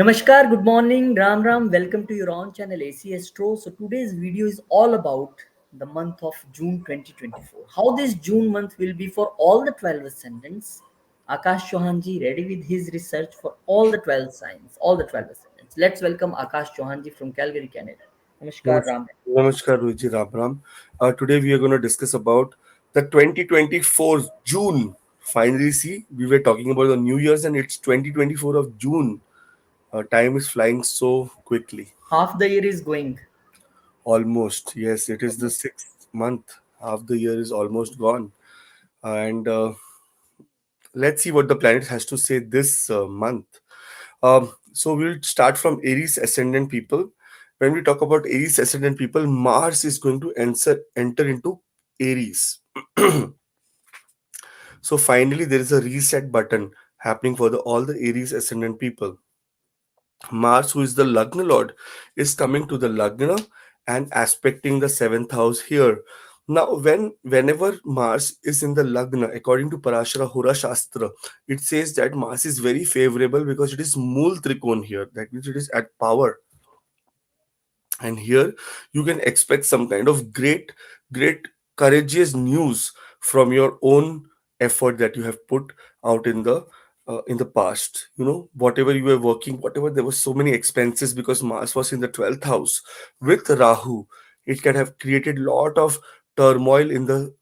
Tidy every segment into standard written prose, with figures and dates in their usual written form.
Namaskar, good morning, Ram Ram. Welcome to your own channel AC Astro. So today's video is all about the month of June 2024. How this June month will be for all the 12 ascendants. Akash Chauhanji ready with his research for all the 12 signs, all the 12 ascendants. Let's welcome Akash Chauhanji from Calgary, Canada. Namaskar, Namaskar, Ram. Namaskar Ruji Rabram. Today we are going to discuss about the 2024 June. Finally, see, we were talking about the New Year's and it's 2024 of June. Time is flying so quickly. Half the year is going. Almost, yes, it is the sixth month. Half the year is almost gone. And let's see what the planet has to say this month. So we'll start from Aries ascendant people. When we talk about Aries ascendant people, Mars is going to enter into Aries. So finally, there is a reset button happening for all the Aries ascendant people. Mars, who is the Lagna Lord, is coming to the Lagna and aspecting the seventh house here. Now, whenever Mars is in the Lagna, according to Parashara Hora Shastra, it says that Mars is very favorable because it is Mool Trikon here. That means it is at power. And here you can expect some kind of great courageous news from your own effort that you have put out in the past. Whatever you were working, whatever, there was so many expenses because Mars was in the 12th house with Rahu. It can have created lot of turmoil in the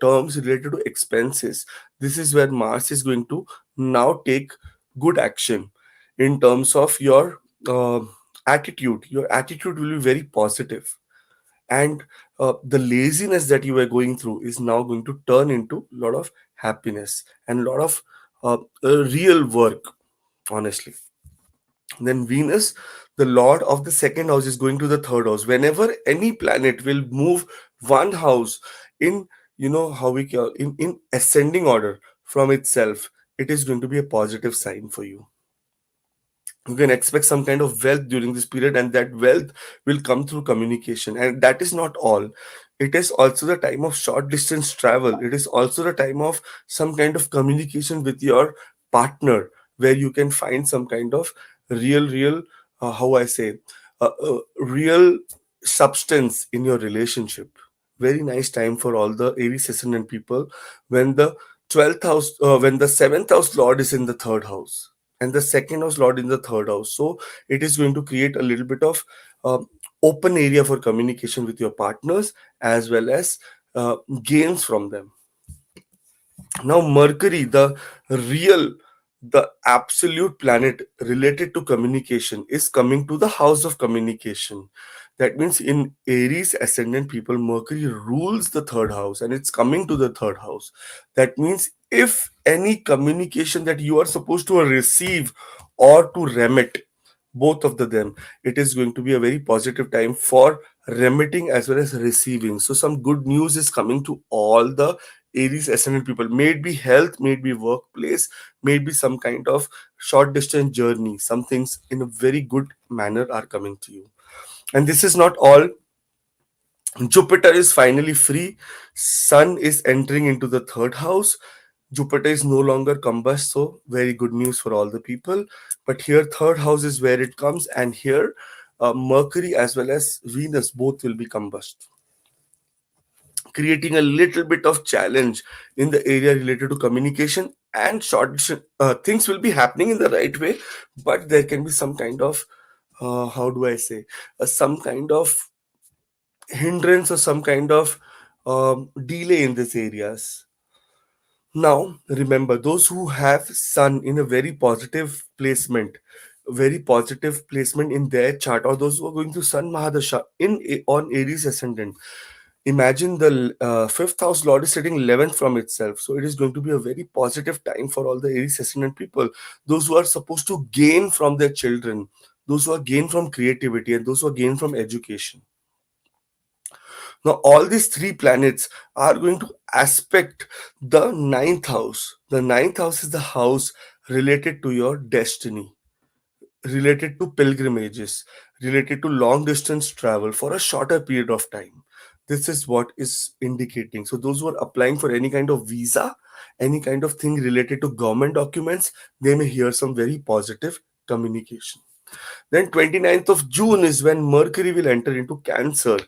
terms related to expenses. This is where Mars is going to now take good action in terms of your attitude will be very positive, and the laziness that you were going through is now going to turn into a lot of happiness and a lot of real work, honestly. Then Venus, the lord of the second house, is going to the third house. Whenever any planet will move one house in, how we call, in ascending order from itself, it is going to be a positive sign for you. You can expect some kind of wealth during this period, and that wealth will come through communication. And that is not all. It is also the time of short distance travel. It is also the time of some kind of communication with your partner, where you can find some kind of real, how I say, real substance in your relationship. Very nice time for all the Aries ascendant people when the 12th house, when the seventh house lord is in the third house and the second house lord in the third house. So it is going to create a little bit of open area for communication with your partners, as well as gains from them. Now Mercury, real the absolute planet related to communication, is coming to the house of communication. That means in Aries ascendant people, Mercury rules the third house and it's coming to the third house. That means if any communication that you are supposed to receive or to remit, both of them, it is going to be a very positive time for remitting as well as receiving. So some good news is coming to all the Aries ascendant people. May it be health, may it be workplace, may it be some kind of short distance journey. Some things in a very good manner are coming to you. And this is not all. Jupiter is finally free. Sun is entering into the third house. Jupiter is no longer combust, so very good news for all the people. But here, third house is where it comes, and here, Mercury as well as Venus both will be combust, creating a little bit of challenge in the area related to communication and short things will be happening in the right way, but there can be some kind of how do I say, some kind of hindrance or some kind of delay in these areas. Now, remember, those who have Sun in a very positive placement in their chart, or those who are going to Sun Mahadasha on Aries ascendant, imagine the fifth house lord is sitting 11th from itself. So it is going to be a very positive time for all the Aries ascendant people. Those who are supposed to gain from their children, those who are gain from creativity, and those who are gain from education. Now, all these three planets are going to aspect the ninth house. The ninth house is the house related to your destiny, related to pilgrimages, related to long distance travel for a shorter period of time. This is what is indicating. So, those who are applying for any kind of visa, any kind of thing related to government documents, they may hear some very positive communication. Then 29th of June is when Mercury will enter into Cancer.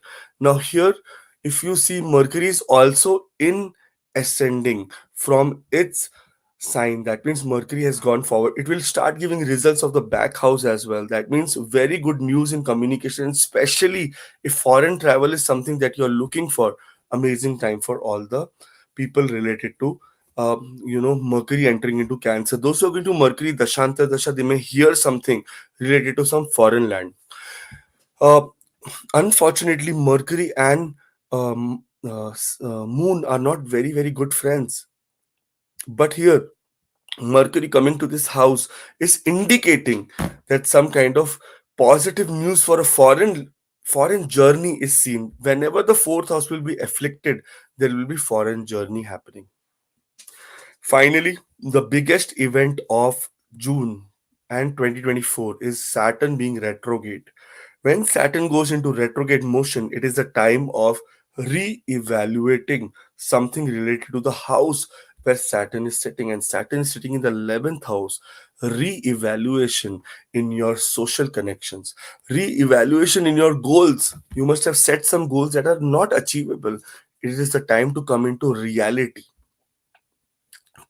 Now here, if you see, Mercury is also in ascending from its sign. That means Mercury has gone forward. It will start giving results of the back house as well. That means very good news in communication, especially if foreign travel is something that you're looking for. Amazing time for all the people related to Mercury entering into Cancer. Those who are going to Mercury Dashanta Dasha, they may hear something related to some foreign land. Uh, Unfortunately, Mercury and Moon are not very, very good friends. But here, Mercury coming to this house is indicating that some kind of positive news for a foreign journey is seen. Whenever the fourth house will be afflicted, there will be foreign journey happening. Finally, the biggest event of June and 2024 is Saturn being retrograde. When Saturn goes into retrograde motion, it is a time of re-evaluating something related to the house where Saturn is sitting, and Saturn is sitting in the 11th house. Re-evaluation in your social connections, re-evaluation in your goals. You must have set some goals that are not achievable. It is the time to come into reality,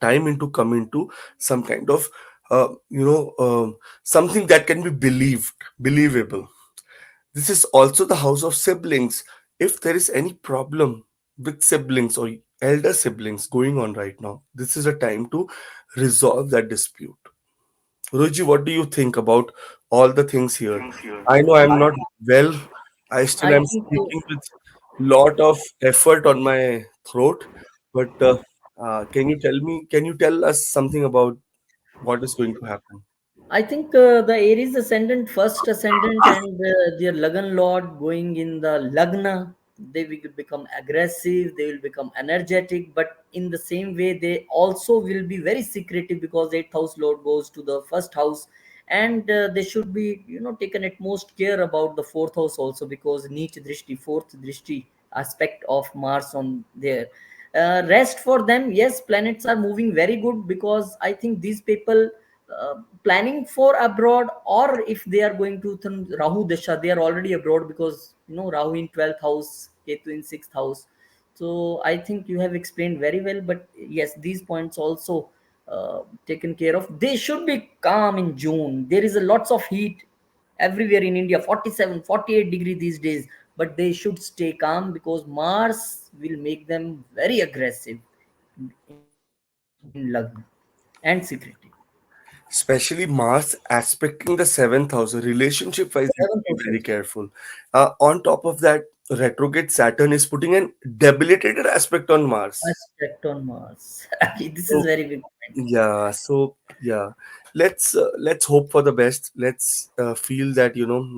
time into come into some kind of something that can be believable. This is also the house of siblings. If there is any problem with siblings or elder siblings going on right now, this is a time to resolve that dispute. Ruji, what do you think about all the things here? I know I'm not well. I still I am think speaking with lot of effort on my throat. But can you tell us something about what is going to happen? the Aries ascendant, first ascendant, and their Lagan Lord going in the Lagna, they will become aggressive, they will become energetic, but in the same way, they also will be very secretive because 8th house Lord goes to the first house, and they should be, taken at most care about the fourth house also because Neech Drishti, fourth Drishti aspect of Mars on there. Rest for them, yes, planets are moving very good because I think these people uh, planning for abroad, or if they are going to Rahu Dasha, they are already abroad because Rahu in 12th house, Ketu in 6th house. So I think you have explained very well. But yes, these points also taken care of. They should be calm in June. There is a lots of heat everywhere in India, 47, 48 degree these days. But they should stay calm because Mars will make them very aggressive in Lagna and secretive. Especially Mars aspecting the seventh house, relationship wise, you Seventh have to house be very also. careful. On top of that, retrograde Saturn is putting an debilitated aspect on Mars. Aspect on Mars. Okay, this is So very big point. yeah, let's hope for the best. Let's feel that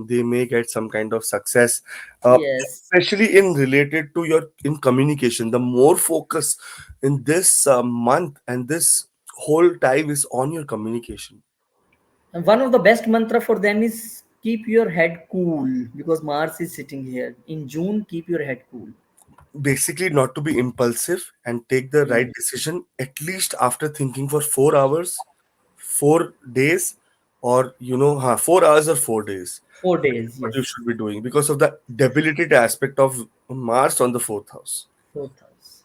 they may get some kind of success, uh, Yes. especially in related to your in communication. The more focus in this month and this whole time is on your communication. And one of the best mantra for them is keep your head cool because Mars is sitting here. In June, keep your head cool. Basically, not to be impulsive and take the right Mm. decision at least after thinking for 4 hours, 4 days, or 4 hours or 4 days. 4 days, What you yes. should be doing because of the debilitated aspect of Mars on the fourth house. Fourth house.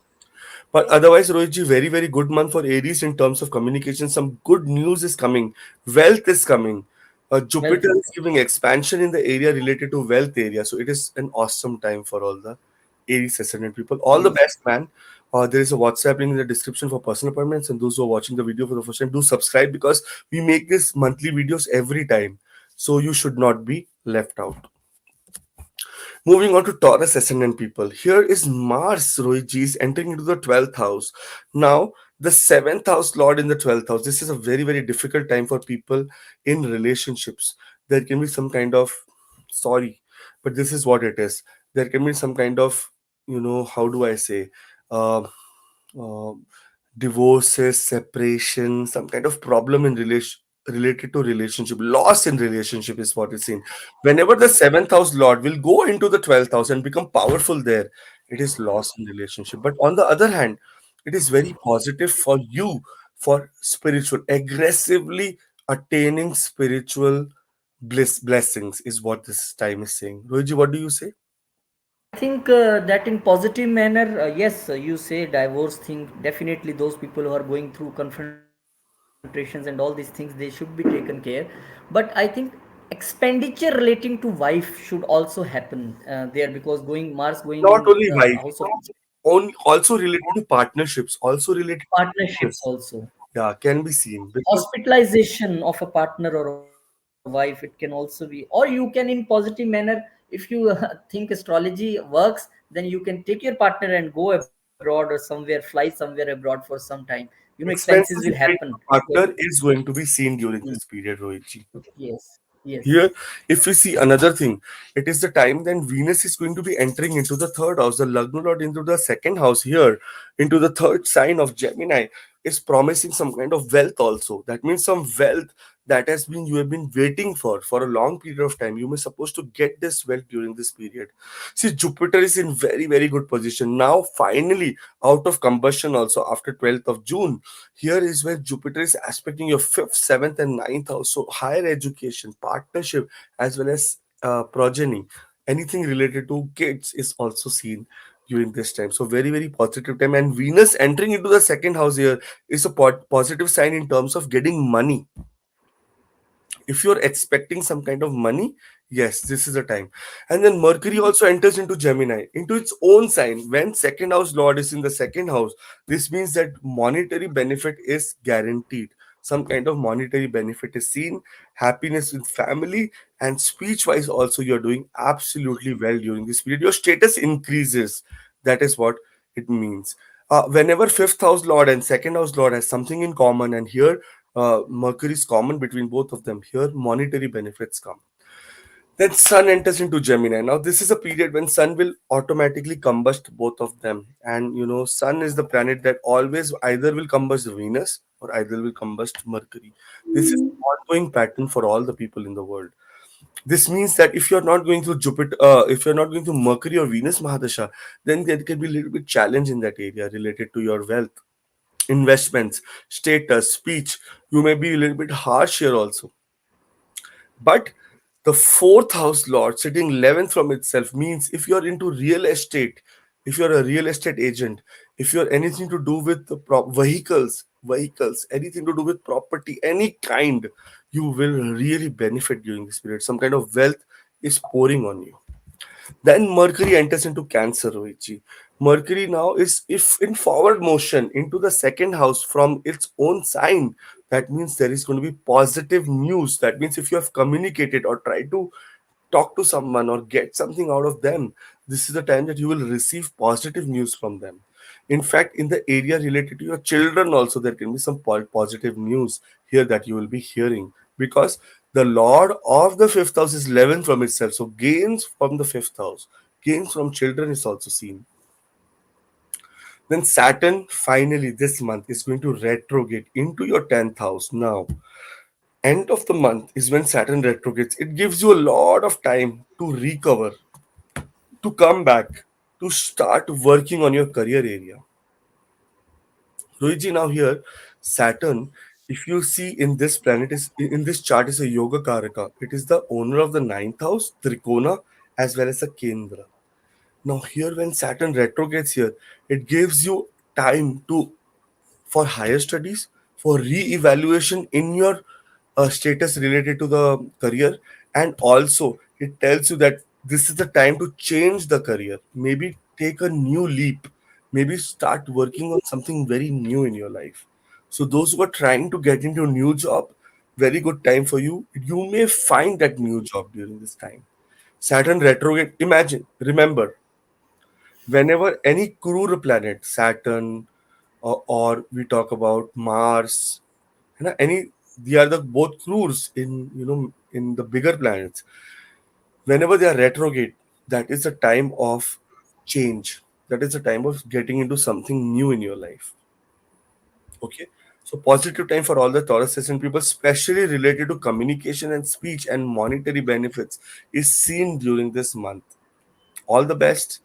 But otherwise, Rohitji, very, very good month for Aries in terms of communication. Some good news is coming. Wealth is coming. Wealth Jupiter is is giving expansion in the area related to wealth area. So it is an awesome time for all the Aries ascendant people. All the Aries. best, man. There is a WhatsApp link in the description for personal appointments. And those who are watching the video for the first time, do subscribe because we make this monthly videos every time. So you should not be left out. Moving on to Taurus ascendant people. Here is Mars, Rohitji, is entering into the 12th house. Now, the 7th house lord in the 12th house. This is a very, very difficult time for people in relationships. There can be some kind of, sorry, but this is what it is. There can be some kind of, how do I say, uh, uh, divorces, separation, some kind of problem in relation related to relationship, loss in relationship is what is seen. Whenever the seventh house lord will go into the 12th house and become powerful there, it is loss in relationship. But on the other hand, it is very positive for you for spiritual, aggressively attaining spiritual blessings is what this time is saying. Rohiji, what do you say? I think that in positive manner, yes, you say divorce thing. Definitely, those people who are going through confrontations and all these things, they should be taken care. But I think expenditure relating to wife should also happen there, because going Mars going in Not only house of wife, also related to partnerships, also related to partnerships business. also. Yeah, can be seen because Hospitalization of a partner or a wife, it can also be, or you can in positive manner, if you think astrology works, then you can take your partner and go abroad or somewhere, fly somewhere abroad for some time. Expenses will happen. expenses you pay to partner is going to be seen Mm, during this period, Rohit. yes, yes. Here, if we see another thing, it is the time then Venus is going to be entering into the third house, the Lagna Lord into the second house here, into the third sign of Gemini, is promising some kind of wealth also. That means some wealth that has been you have been waiting for a long period of time. You may supposed to get this wealth during this period. See, Jupiter is in very, very good position. Now, finally, out of combustion also after 12th of June. Here is where Jupiter is aspecting your fifth, seventh, and ninth house. So higher education, partnership, as well as progeny, anything related to kids is also seen during this time. So very, very positive time. And Venus entering into the second house here is a positive sign in terms of getting money. If you're expecting some kind of money, yes, this is the time. And then Mercury also enters into Gemini, into its own sign. When second house lord is in the second house, this means that monetary benefit is guaranteed. Some kind of monetary benefit is seen, happiness with family, and speech wise also you're doing absolutely well during this period. Your status increases. That is what it means. Whenever fifth house lord and second house lord has something in common, and here Mercury is common between both of them. Here, monetary benefits come. Then Sun enters into Gemini. Now, this is a period when Sun will automatically combust both of them. And Sun is the planet that always either will combust Venus or either will combust Mercury. This is an ongoing pattern for all the people in the world. This means that if you're not going through Jupiter, if you're not going through Mercury or Venus Mahadasha, then there can be a little bit challenge in that area related to your wealth, investments, status, speech. You may be a little bit harsh here also. But the fourth house lord sitting 11th from itself means if you're into real estate, if you're a real estate agent, if you're anything to do with the vehicles, anything to do with property, any kind, you will really benefit during this period. Some kind of wealth is pouring on you. Then Mercury enters into Cancer, Rohitji. Mercury now is, if in forward motion into the second house from its own sign, that means there is going to be positive news. That means if you have communicated or tried to talk to someone or get something out of them, this is the time that you will receive positive news from them. In fact, in the area related to your children, also, there can be some positive news here that you will be hearing because the Lord of the fifth house is 11 from itself. So, gains from the fifth house, gains from children is also seen. Then, Saturn finally this month is going to retrograde into your 10th house. Now, end of the month is when Saturn retrogrades. It gives you a lot of time to recover, to come back, to start working on your career area. Luigi, now here, Saturn, if you see in this planet is in this chart is a yoga karaka. It is the owner of the ninth house, Trikona, as well as a Kendra. Now here, when Saturn retrogrades here, it gives you time to for higher studies, for re-evaluation in your status related to the career, and also it tells you that this is the time to change the career, maybe take a new leap, maybe start working on something very new in your life. So those who are trying to get into a new job, very good time for you. You may find that new job during this time. Saturn retrograde, imagine, remember, whenever any crude planet, Saturn, or we talk about Mars, any they are the both crudes in in the bigger planets. Whenever they are retrograde, that is a time of change. That is a time of getting into something new in your life. Okay. So positive time for all the Taurus ascendant people, especially related to communication and speech and monetary benefits, is seen during this month. All the best.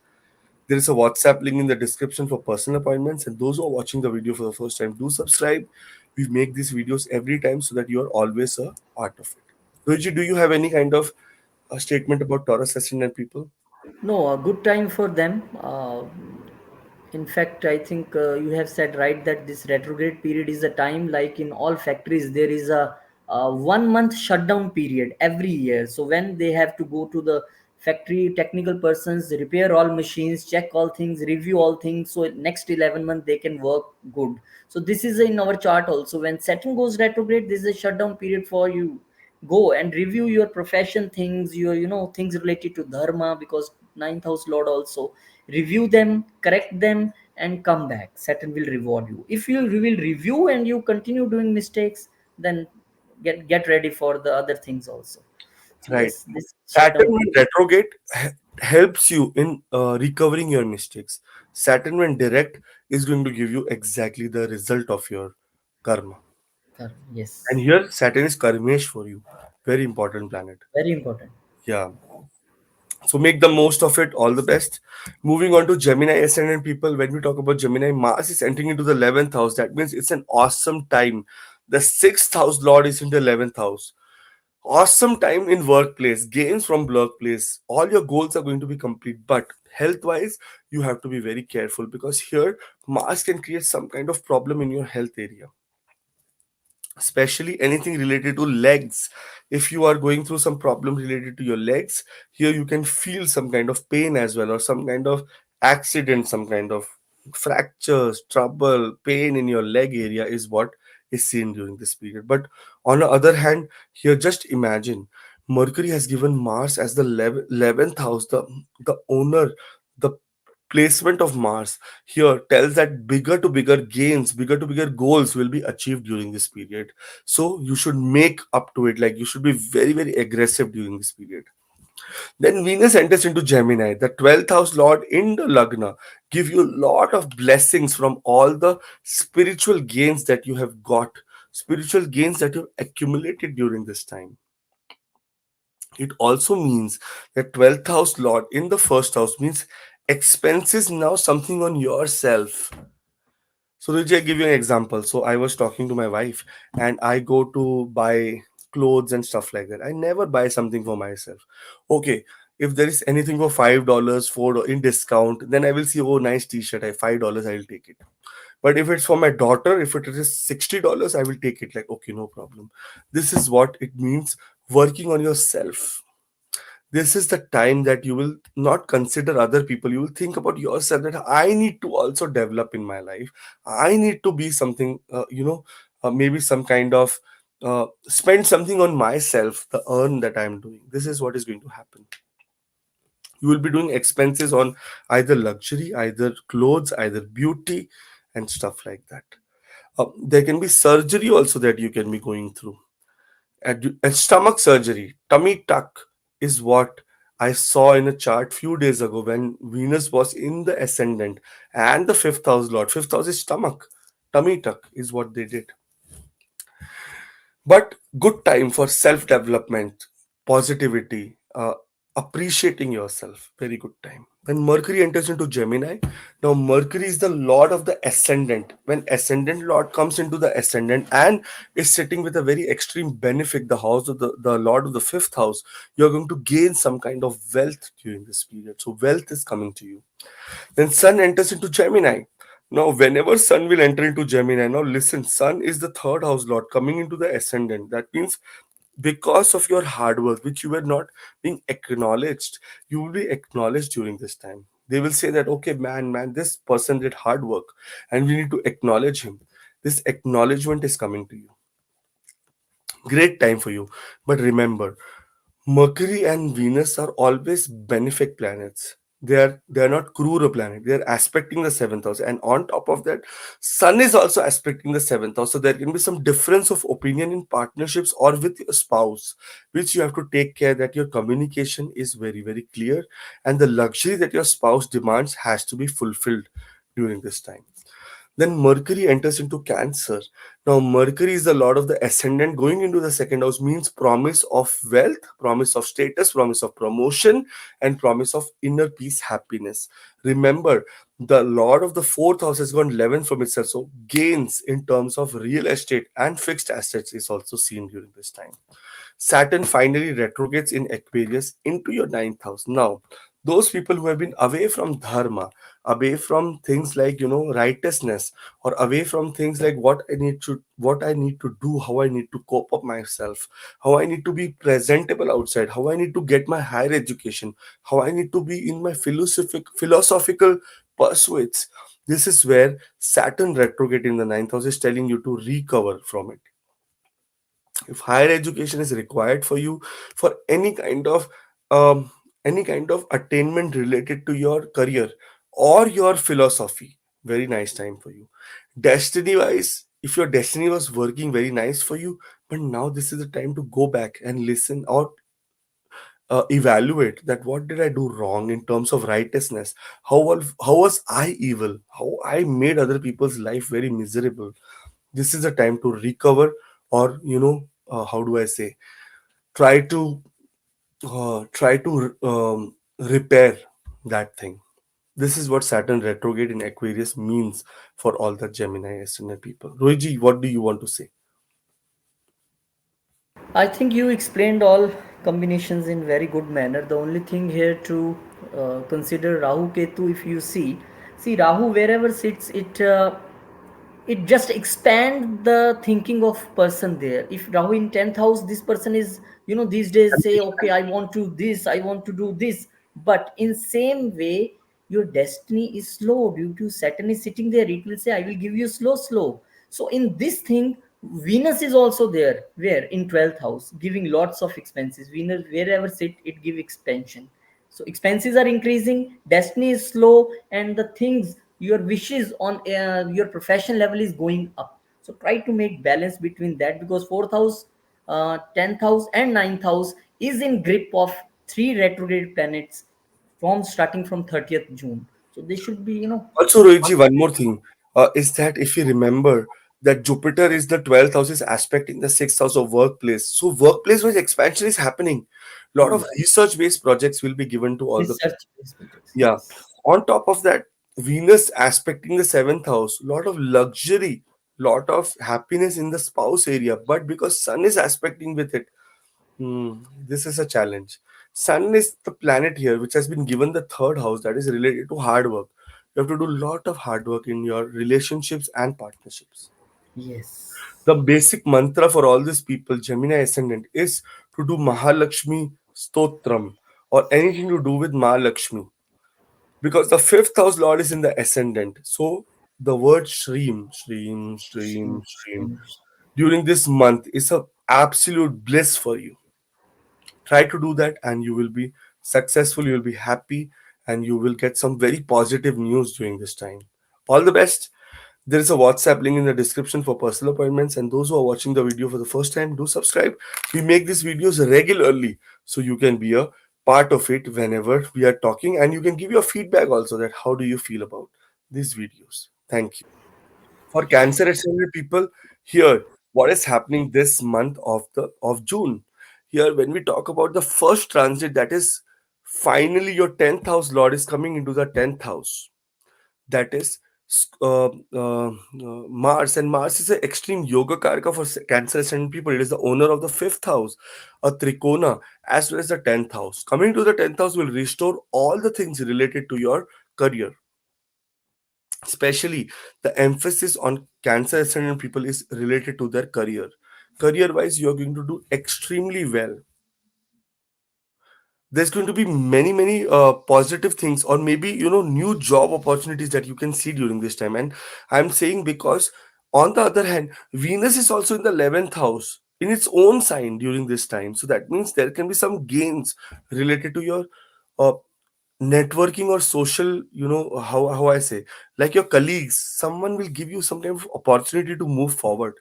There is a WhatsApp link in the description for personal appointments. And those who are watching the video for the first time, do subscribe. We make these videos every time so that you are always a part of it. Ruji, do you have any kind of statement about Taurus ascendant people? No, a good time for them. In fact, I think you have said right that this retrograde period is a time, like in all factories, there is a 1 month shutdown period every year. So when they have to go to the factory, technical persons repair all machines, check all things, review all things. So next 11 months they can work good. So this is in our chart also. When Saturn goes retrograde, this is a shutdown period for you. Go and review your profession things, your things related to dharma, because ninth house lord also, review them, correct them, and come back. Saturn will reward you. If you will review and you continue doing mistakes, then get ready for the other things also. So Right. yes, this Saturn shutdown when period. retrograde helps you in recovering your mistakes. Saturn when direct is going to give you exactly the result of your karma. And Yes, here Saturn is Karmesh for you. Very important planet. very important. Yeah. So make the most of it. All the best. Moving on to Gemini ascendant people. When we talk about Gemini, Mars is entering into the 11th house. That means it's an awesome time. The sixth house lord is in the 11th house. Awesome time in workplace, gains from workplace. All your goals are going to be complete. But health wise, you have to be very careful because here Mars can create some kind of problem in your health area, especially anything related to legs. If you are going through some problem related to your legs, here you can feel some kind of pain as well, or some kind of accident, some kind of fractures, trouble, pain in your leg area is what is seen during this period. But on the other hand, here just imagine Mercury has given Mars as the 11th house, the owner, the placement of Mars here tells that bigger to bigger gains, bigger to bigger goals will be achieved during this period. So you should make up to it. Like you should be very, very aggressive during this period. Then Venus enters into Gemini, the 12th house lord in the Lagna, give you a lot of blessings from all the spiritual gains that you have got, spiritual gains that you've accumulated during this time. It also means that 12th house lord in the first house means expenses now something on yourself. So Ruji, I give you an example. So I was talking to my wife and I go to buy clothes and stuff like that. I never buy something for myself. Okay, if there is anything for $5, $4 in discount, then I will see, oh, nice t-shirt, I $5, I will take it. But if it's for my daughter, if it is $60, I will take it. Like, okay, no problem. This is what it means working on yourself. This is the time that you will not consider other people. You will think about yourself that I need to also develop in my life. I need to be something, maybe some kind of spend something on myself, the earn that I'm doing. This is what is going to happen. You will be doing expenses on either luxury, either clothes, either beauty, and stuff like that. There can be surgery also that you can be going through. And stomach surgery, tummy tuck is what I saw in a chart few days ago when Venus was in the ascendant and the fifth house lord. Fifth house is stomach. Tummy tuck is what they did. But good time for self development, positivity, appreciating yourself. Very good time. When Mercury enters into Gemini, now Mercury is the lord of the ascendant. When ascendant lord comes into the ascendant and is sitting with a very extreme benefic, the house of the lord of the fifth house, you're going to gain some kind of wealth during this period. So wealth is coming to you. Then Sun enters into Gemini. Now, whenever Sun will enter into Gemini, now listen, Sun is the third house lord coming into the ascendant. That means because of your hard work, which you were not being acknowledged, you will be acknowledged during this time. They will say that, okay, man, this person did hard work and we need to acknowledge him. This acknowledgement is coming to you. Great time for you. But remember, Mercury and Venus are always benefic planets. They are not cruel planet. They are aspecting the seventh house, and on top of that, Sun is also aspecting the seventh house. So there can be some difference of opinion in partnerships or with your spouse, which you have to take care that your communication is very very clear, and the luxury that your spouse demands has to be fulfilled during this time. Then Mercury enters into Cancer. Now, Mercury is the lord of the ascendant. Going into the second house means promise of wealth, promise of status, promise of promotion, and promise of inner peace, happiness. Remember, The lord of the fourth house has gone 11 from itself, so gains in terms of real estate and fixed assets is also seen during this time. Saturn finally retrogrades in Aquarius into your ninth house. Now, those people who have been away from dharma, away from things like righteousness, or away from things like what I need to do, how I need to cope up myself, how I need to be presentable outside, how I need to get my higher education, how I need to be in my philosophical pursuits. This is where Saturn retrograde in the ninth house is telling you to recover from it. If higher education is required for you for um, any kind of attainment related to your career or your philosophy, very nice time for you. Destiny wise, if your destiny was working very nice for you, but now this is the time to go back and listen or evaluate that what did I do wrong in terms of righteousness, how was I evil, how I made other people's life very miserable. This is the time to recover, or how do I say, try to repair that thing. This is what Saturn retrograde in Aquarius means for all the Gemini ascendant people. Rohiji, what do you want to say? I think you explained all combinations in very good manner. The only thing here to consider Rahu Ketu, if you see Rahu wherever sits, it just expand the thinking of person there. If Rahu in 10th house, this person is, these days say, okay, I want to this, I want to do this. But in same way, your destiny is slow due to Saturn is sitting there. It will say, I will give you slow. So in this thing, Venus is also there, where in 12th house, giving lots of expenses. Venus, wherever sit, it give expansion. So expenses are increasing, destiny is slow, and the things, your wishes on your profession level is going up. So try to make balance between that, because fourth house, 10th house, and ninth house is in grip of three retrograde planets from starting from 30th June. So they should be, Also, Rohiji, one more thing is that if you remember that Jupiter is the 12th house is aspecting the sixth house of workplace. So workplace wise expansion is happening. A lot of yeah, research based projects will be given to all the people. research based projects. Yeah. Yes. On top of that, Venus aspecting the seventh house, lot of luxury, lot of happiness in the spouse area. But because Sun is aspecting with it, this is a challenge. Sun is the planet here which has been given the third house that is related to hard work. You have to do a lot of hard work in your relationships and partnerships. Yes. The basic mantra for all these people, Gemini ascendant, is to do Mahalakshmi Stotram or anything to do with Mahalakshmi, because the fifth house lord is in the ascendant. So the word Shreem during this month is a absolute bliss for you. Try to do that and you will be successful, you will be happy, and you will get some very positive news during this time. All the best. There is a WhatsApp link in the description for personal appointments, and those who are watching the video for the first time, do subscribe. We make these videos regularly so you can be a part of it whenever we are talking, and you can give your feedback also that how do you feel about these videos. Thank you. For Cancer ascendant people, here what is happening this month of June. Here, when we talk about the first transit, that is finally your 10th house lord is coming into the 10th house. That is Mars, and Mars is an extreme yoga karaka for Cancer ascendant people. It is the owner of the fifth house, a trikona, as well as the 10th house. Coming to the 10th house will restore all the things related to your career. Especially the emphasis on Cancer ascendant people is related to their career. Career wise, you are going to do extremely well. There's going to be many positive things, or maybe new job opportunities that you can see during this time. And I'm saying because on the other hand, Venus is also in the 11th house in its own sign during this time, so that means there can be some gains related to your uh, networking or social, how I say, like your colleagues, someone will give you some kind of opportunity to move forward.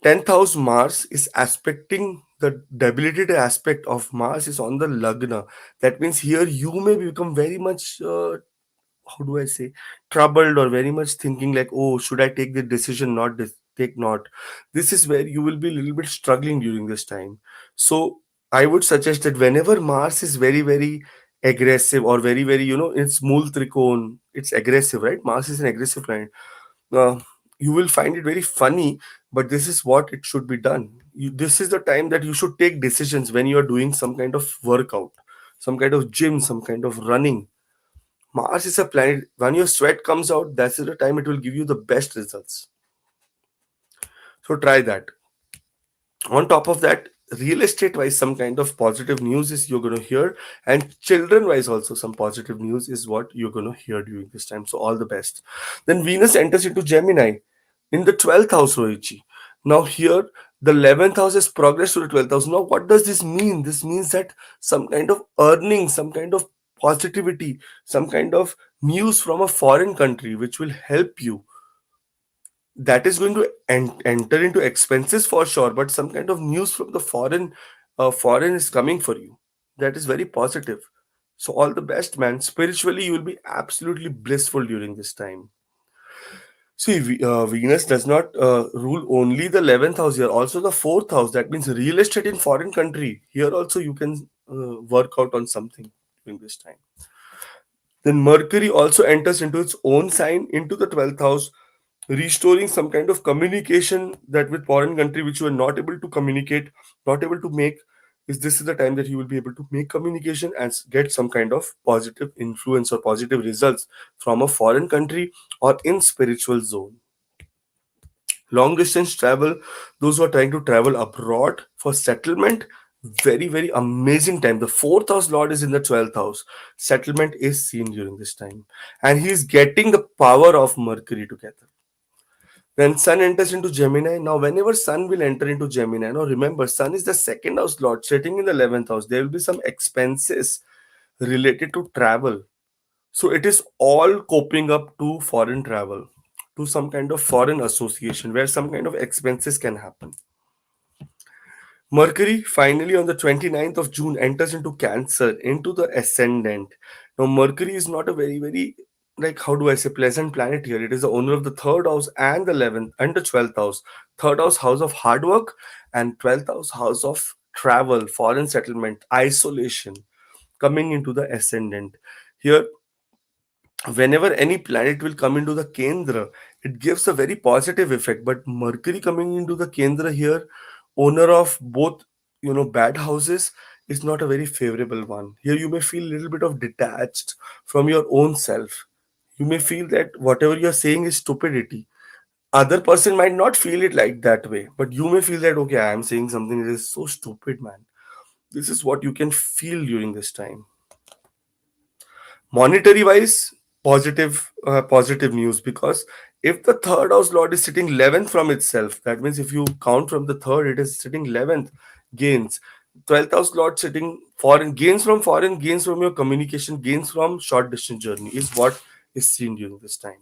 10th house Mars is aspecting, the debilitated aspect of Mars is on the Lagna. That means here you may become very much, how do I say, troubled, or very much thinking like, oh, should I take the decision, not take not. This is where you will be a little bit struggling during this time. So I would suggest that whenever Mars is very, very aggressive or very, very, it's mul trikon, it's aggressive, right? Mars is an aggressive planet. uh, you will find it very funny, but this is what it should be done. This is the time that you should take decisions when you are doing some kind of workout, some kind of gym, some kind of running. Mars is a planet, when your sweat comes out, that's the time it will give you the best results. So try that. On top of that, real estate wise, some kind of positive news is you're going to hear, and children wise also some positive news is what you're going to hear during this time. So all the best. Then Venus enters into Gemini in the 12th house, Roichi. Now here the 11th house has progressed to the 12th house. Now what does this mean? This means that some kind of earning, some kind of positivity, some kind of news from a foreign country which will help you, that is going to enter into expenses for sure, but some kind of news from the foreign is coming for you. That is very positive. So all the best, man. Spiritually you will be absolutely blissful during this time. See, Venus does not rule only the 11th house here, also the 4th house. That means real estate in foreign country. Here also you can work out on something during this time. Then Mercury also enters into its own sign into the 12th house, restoring some kind of communication that with foreign country which you are not able to communicate, not able to make. Is this is the time that you will be able to make communication and get some kind of positive influence or positive results from a foreign country or in spiritual zone. Long distance travel, those who are trying to travel abroad for settlement, very, very amazing time. The 4th house lord is in the 12th house. Settlement is seen during this time, and he is getting the power of Mercury together. Then Sun enters into Gemini. Now, whenever Sun will enter into Gemini, now remember, Sun is the second house lord sitting in the 11th house. There will be some expenses related to travel. So it is all coping up to foreign travel, to some kind of foreign association where some kind of expenses can happen. Mercury finally on the 29th of June enters into Cancer, into the ascendant. Now, Mercury is not a very, very, like, how do I say, pleasant planet here. It is the owner of the third house and the 11th and the 12th house. Third house, house of hard work, and 12th house, house of travel, foreign settlement, isolation, coming into the ascendant. Here, whenever any planet will come into the Kendra, it gives a very positive effect. But Mercury coming into the Kendra here, owner of both, bad houses, is not a very favorable one. Here you may feel a little bit of detached from your own self. You may feel that whatever you're saying is stupidity. Other person might not feel it like that way, but you may feel that, okay, I am saying something that is so stupid, man. This is what you can feel during this time. Monetary wise, positive news, because if the third house lord is sitting 11th from itself, that means if you count from the third, it is sitting 11th, gains. 12th house lord sitting foreign, gains from your communication, gains from short distance journey is what is seen during this time.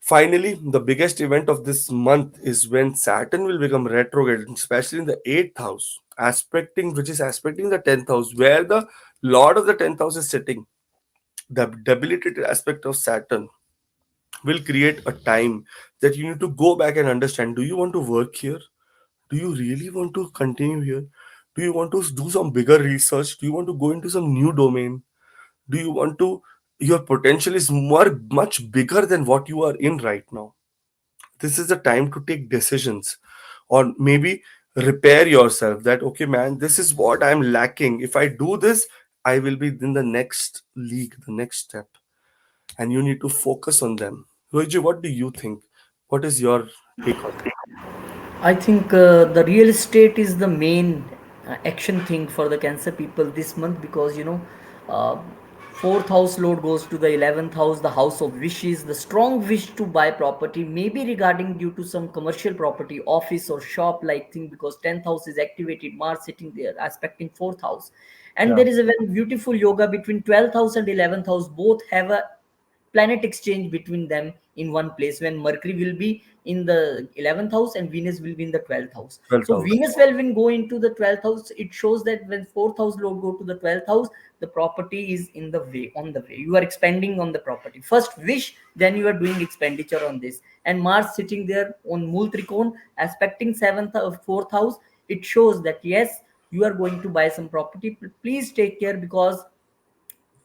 Finally, the biggest event of this month is when Saturn will become retrograde, especially in the 8th house, aspecting the 10th house, where the lord of the 10th house is sitting. The debilitated aspect of Saturn will create a time that you need to go back and understand, do you want to work here? Do you really want to continue here? Do you want to do some bigger research? Do you want to go into some new domain? Do you want to, your potential is much bigger than what you are in right now. This is the time to take decisions, or maybe repair yourself, that okay, man, this is what I'm lacking. If I do this, I will be in the next league, the next step, and you need to focus on them. Rohiji, what do you think? What is your take on that? I think the real estate is the main action thing for the Cancer people this month, because uh, fourth house lord goes to the 11th house, the house of wishes, the strong wish to buy property, maybe regarding due to some commercial property, office or shop like thing, because 10th house is activated, Mars sitting there aspecting fourth house, and Yeah, there is a very beautiful yoga between 12th house and 11th house. Both have a planet exchange between them in one place, when Mercury will be in the 11th house and Venus will be in the 12th house. 12th So house. Venus will when go into the 12th house, it shows that when fourth house lord go to the 12th house, the property is in the way, on the way, you are expanding on the property, first wish, then you are doing expenditure on this. And Mars sitting there on Mul Trikon aspecting seventh of fourth house, it shows that yes, you are going to buy some property. Please take care, because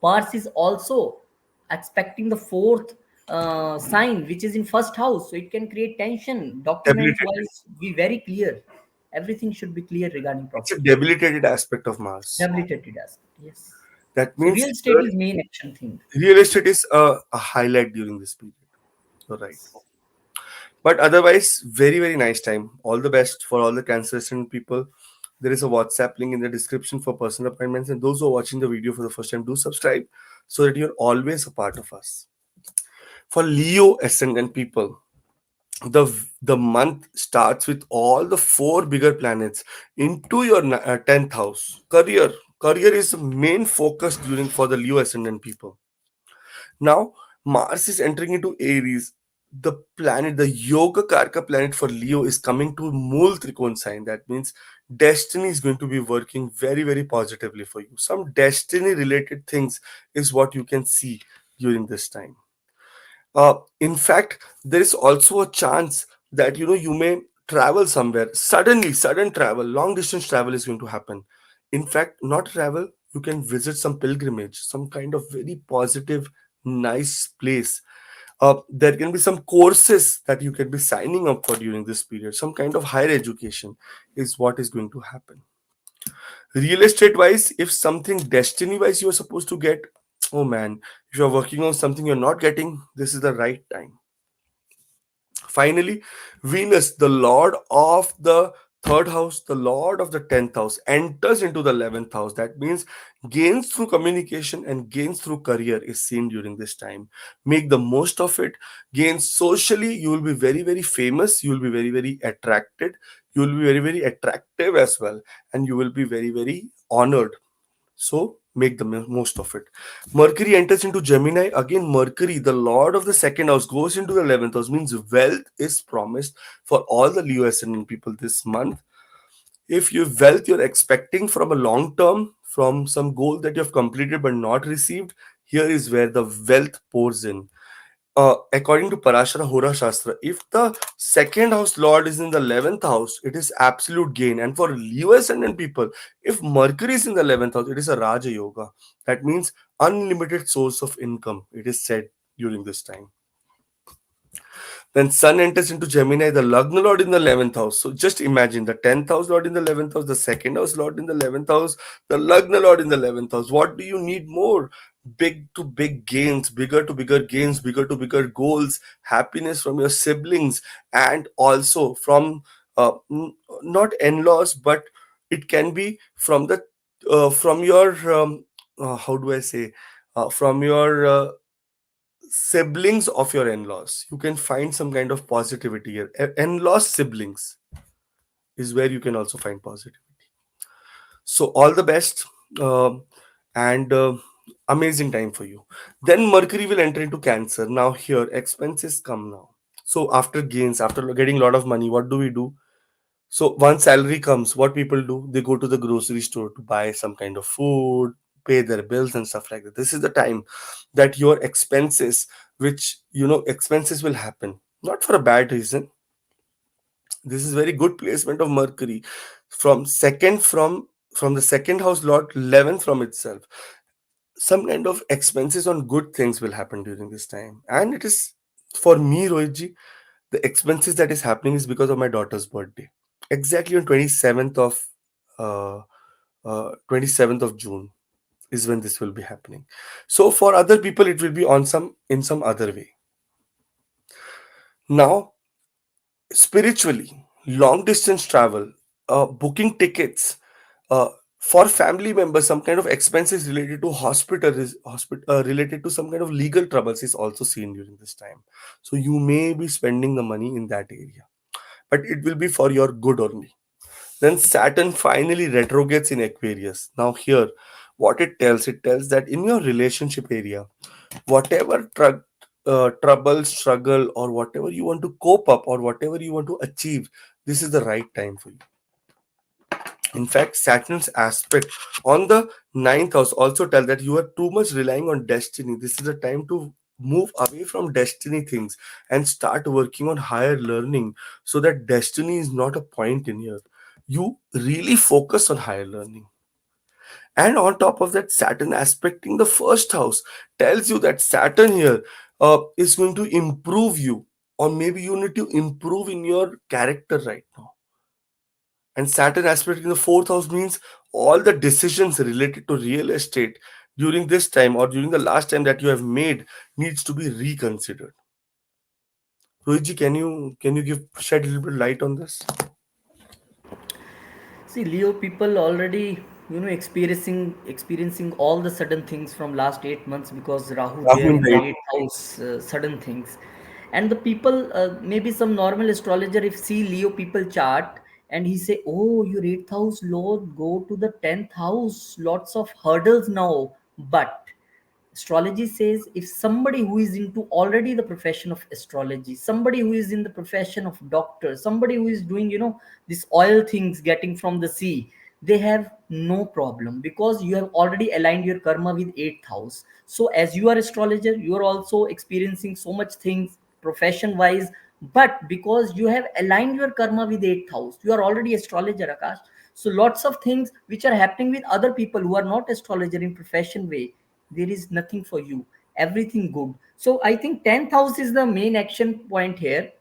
Mars is also expecting the fourth sign, which is in first house, so it can create tension. Document Debilitated. wise, be very clear. Everything should be clear regarding It's a property. debilitated aspect of Mars. Debilitated aspect, yes. That So means real estate is main action thing. real estate is a highlight during this period. You're right. But otherwise, very, very nice time. All the best for all the Cancer ascendant people. There is a WhatsApp link in the description for personal appointments. And those who are watching the video for the first time, do subscribe so that you're always a part of us. For Leo ascendant people, the the month starts with all the four bigger planets into your 10th house. Career is the main focus during for the Leo ascendant people. Now, Mars is entering into Aries. The planet, the Yoga Karka planet for Leo, is coming to Mool Trikon sign. That means destiny is going to be working very, very positively for you. Some destiny related things is what you can see during this time. In fact, there is also a chance that you may travel somewhere suddenly. Sudden travel, long distance travel is going to happen. In fact, not travel, you can visit some pilgrimage, some kind of very positive, nice place. There can be some courses that you can be signing up for during this period. Some kind of higher education is what is going to happen. Real estate wise, if something destiny wise you are supposed to get, oh man, if you're working on something you're not getting, this is the right time. Finally, Venus, the lord of the third house, the lord of the 10th house, enters into the 11th house. That means gains through communication and gains through career is seen during this time. Make the most of it. Gains socially, you will be very, very famous. You will be very, very attracted. You will be very, very attractive as well. And you will be very, very honored. So make the most of it. Mercury enters into Gemini. Again, Mercury, the lord of the second house, goes into the 11th house, means wealth is promised for all the Leo ascendant people this month. If you wealth you're expecting from a long term, from some goal that you have completed but not received, here is where the wealth pours in. According to Parashara Hora Shastra, if the second house lord is in the 11th house, it is absolute gain. And for Leo ascendant people, if Mercury is in the 11th house, it is a Raja Yoga. That means unlimited source of income, it is said during this time. Then Sun enters into Gemini, the Lagna Lord in the 11th house. So just imagine the 10th house Lord in the 11th house, the second house Lord in the 11th house, the Lagna Lord in the 11th house. What do you need more? Big to big gains, bigger to bigger gains, bigger to bigger goals, happiness from your siblings, and also from not in-laws, but it can be from the from your how do I say from your siblings of your in-laws. You can find some kind of positivity here. In-laws siblings is where you can also find positivity. So all the best, and amazing time for you. Then Mercury will enter into Cancer. Now here expenses come now. So after gains, after getting a lot of money, what do we do? So once salary comes, what people do? They go to the grocery store to buy some kind of food, pay their bills and stuff like that. This is the time that your expenses, which expenses will happen, not for a bad reason. This is very good placement of Mercury from the second house lord, 11 from itself. Some kind of expenses on good things will happen during this time, and it is for me, Rohitji, the expenses that is happening is because of my daughter's birthday. Exactly on 27th of 27th of June is when this will be happening. So for other people, it will be on some in some other way. Now, spiritually, long distance travel, booking tickets, for family members, some kind of expenses related to related to some kind of legal troubles is also seen during this time. So you may be spending the money in that area, but it will be for your good only. Then Saturn finally retrogrades in Aquarius. Now, here, what it tells that in your relationship area, whatever trouble, struggle, or whatever you want to cope up, or whatever you want to achieve, this is the right time for you. In fact, Saturn's aspect on the ninth house also tell that you are too much relying on destiny. This is a time to move away from destiny things and start working on higher learning, so that destiny is not a point in here. You really focus on higher learning. And on top of that, Saturn aspecting the first house tells you that Saturn here is going to improve you, or maybe you need to improve in your character right now. And Saturn aspect in the fourth house means all the decisions related to real estate during this time or during the last time that you have made needs to be reconsidered. Rohitji, can you give shed a little bit light on this? See, Leo people already, experiencing all the sudden things from last 8 months because Rahu Rahu there in in the the eighth. eighth house, sudden things, and the people, maybe some normal astrologer, if see Leo people chart and he say, oh, your eighth house Lord go to the 10th house, lots of hurdles now, but astrology says if somebody who is into already the profession of astrology, somebody who is in the profession of doctor, somebody who is doing this oil things getting from the sea, they have no problem because you have already aligned your karma with eighth house. So as you are astrologer, you are also experiencing so much things profession wise, but because you have aligned your karma with eighth house, you are already astrologer, Akash. So lots of things which are happening with other people who are not astrologer in profession way, there is nothing for you, everything good. So I think 10th house is the main action point here,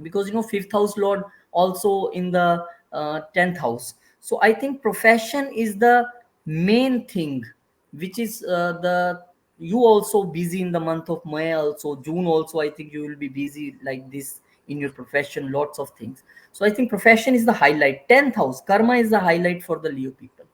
because fifth house lord also in the 10th house. So I think profession is the main thing, which is the you also busy in the month of May, also June also I think you will be busy like this in your profession, lots of things. So I think profession is the highlight, 10th house karma is the highlight for the Leo people.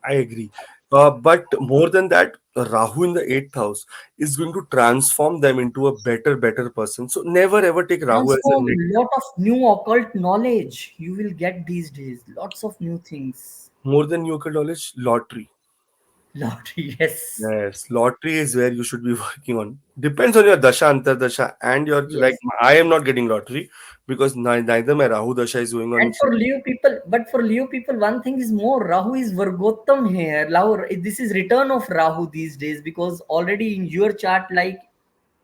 I agree. But more than that, Rahu in the eighth house is going to transform them into a better person. So never ever take Rahu as a Transform, negative. lot of new occult knowledge you will get these days, lots of new things. More than local knowledge, lottery. Lottery, yes. Yes, lottery is where you should be working on. Depends on your dasha, antardasha, and your like. Yes. I am not getting lottery because neither my Rahu dasha is going on. And for Leo people, but for Leo people, one thing is more. Rahu is Vargottam here. This is return of Rahu these days because already in your chart, like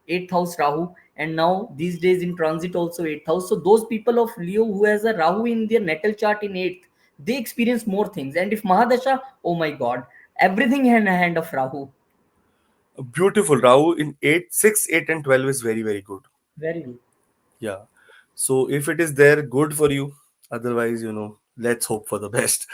eighth house Rahu, and now these days in transit also eighth house. So those people of Leo who has a Rahu in their natal chart in eighth, they experience more things. And if Mahadasha, oh my God, everything in the hand of Rahu. Beautiful Rahu in 8, 6, 8, and 12 is very good. Very good. Yeah. So if it is there, good for you. Otherwise, let's hope for the best.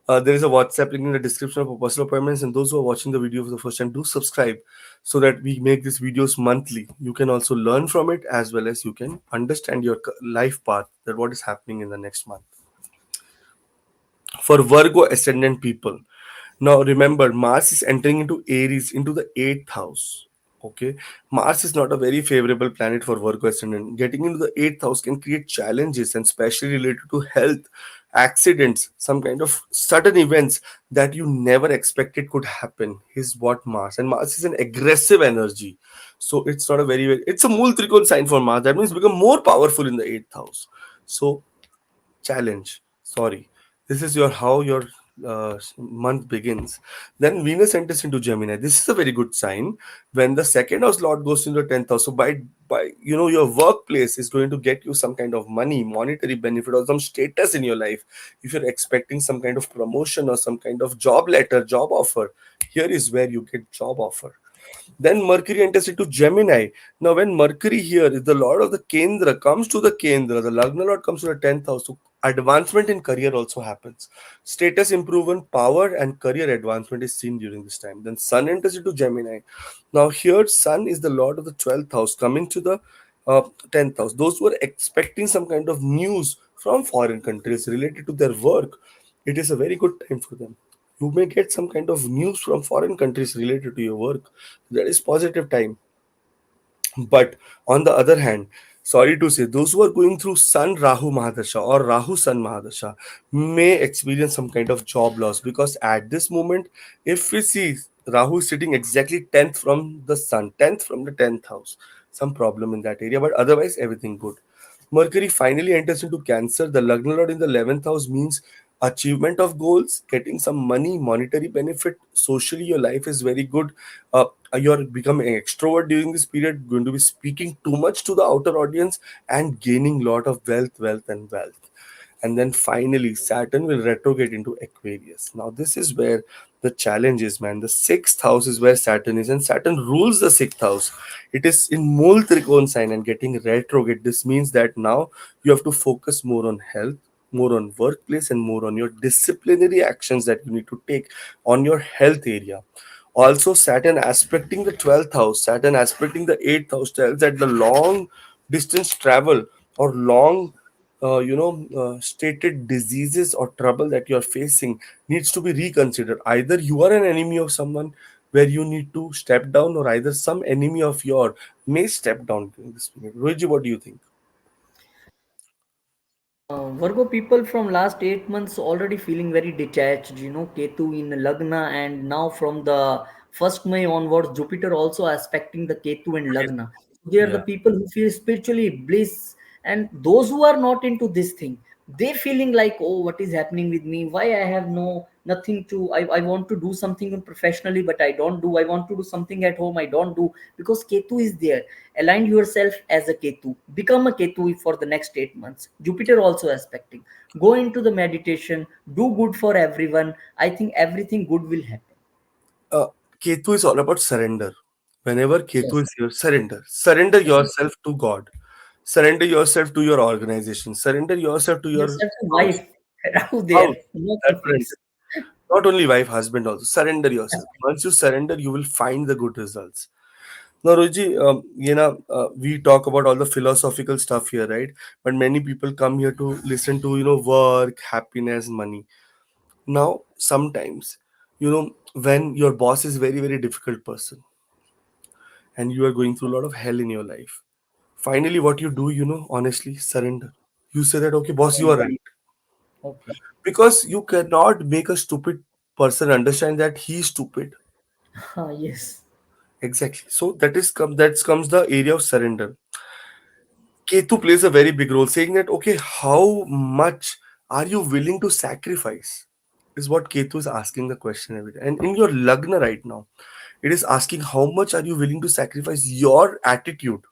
There is a WhatsApp link in the description of personal appointments, and those who are watching the video for the first time, do subscribe so that we make these videos monthly. You can also learn from it as well as you can understand your life path, that what is happening in the next month. For Virgo ascendant people, now remember, Mars is entering into Aries, into the eighth house. Okay, Mars is not a very favorable planet for Virgo ascendant. Getting into the eighth house can create challenges, and especially related to health, accidents, some kind of sudden events that you never expected could happen. Is what Mars, and Mars is an aggressive energy, so it's not a it's a Mool Trikon sign for Mars. That means become more powerful in the eighth house. So challenge, sorry, this is your how your month begins. Then Venus enters into Gemini. This is a very good sign when the second house lord goes into the 10th house. So by your workplace is going to get you some kind of money, monetary benefit, or some status in your life. If you're expecting some kind of promotion or some kind of job letter, job offer, here is where you get job offer. Then Mercury enters into Gemini. Now, when Mercury here is the Lord of the Kendra, comes to the Kendra, the Lagna Lord comes to the 10th house. So advancement in career also happens. Status improvement, power, and career advancement is seen during this time. Then Sun enters into Gemini. Now, here Sun is the Lord of the 12th house, coming to the 10th house. Those who are expecting some kind of news from foreign countries related to their work, it is a very good time for them. You may get some kind of news from foreign countries related to your work. That is positive time. But on the other hand, sorry to say, those who are going through Sun Rahu Mahadasha or Rahu Sun Mahadasha may experience some kind of job loss, because at this moment, if we see Rahu sitting exactly 10th from the Sun, 10th from the 10th house, some problem in that area, but otherwise everything good. Mercury finally enters into Cancer. The Lagna Lord in the 11th house means achievement of goals, getting some money, monetary benefit. Socially, your life is very good. You're becoming an extrovert during this period, going to be speaking too much to the outer audience and gaining lot of wealth, and wealth. And then finally Saturn will retrograde into Aquarius. Now this is where the challenge is, man. The sixth house is where Saturn is, and Saturn rules the sixth house. It is in Mool Trikon sign and getting retrograde. This means that now you have to focus more on health, more on workplace, and more on your disciplinary actions that you need to take on your health area. Also, Saturn aspecting the 12th house, Saturn aspecting the 8th house tells that the long distance travel or long stated diseases or trouble that you are facing needs to be reconsidered. Either you are an enemy of someone where you need to step down, or either some enemy of your may step down during this period. Roji, what do you think? Virgo people from last 8 months already feeling very detached. Ketu in Lagna, and now from the 1st May onwards, Jupiter also aspecting the Ketu and Lagna. They are the Yeah. people who feel spiritually bliss, and those who are not into this thing, they feeling like, oh, what is happening with me? Why I have nothing to? I want to do something professionally, but I don't do. I want to do something at home, I don't do, because Ketu is there. Align yourself as a Ketu, become a Ketu for the next 8 months. Jupiter also aspecting. Go into the meditation, do good for everyone. I think everything good will happen. uh, Ketu is all about surrender. Whenever Ketu Yes. is here, surrender. Surrender Yes. yourself to God. Surrender yourself to your organization. Surrender yourself to your Yourself a house. wife out there. House. No That's right. conflicts. Not only wife, husband also. Surrender yourself. Once you surrender, you will find the good results. Now, Ruji, we talk about all the philosophical stuff here, right? But many people come here to listen to, work, happiness, money. Now, sometimes, when your boss is very, very difficult person and you are going through a lot of hell in your life, finally, what you do, honestly, surrender. You say that, okay, boss, you are right. Okay. Because you cannot make a stupid person understand that he's stupid. Yes. Exactly. So that comes the area of surrender. Ketu plays a very big role, saying that okay, how much are you willing to sacrifice? Is what Ketu is asking the question every day. And in your Lagna right now, it is asking how much are you willing to sacrifice your attitude?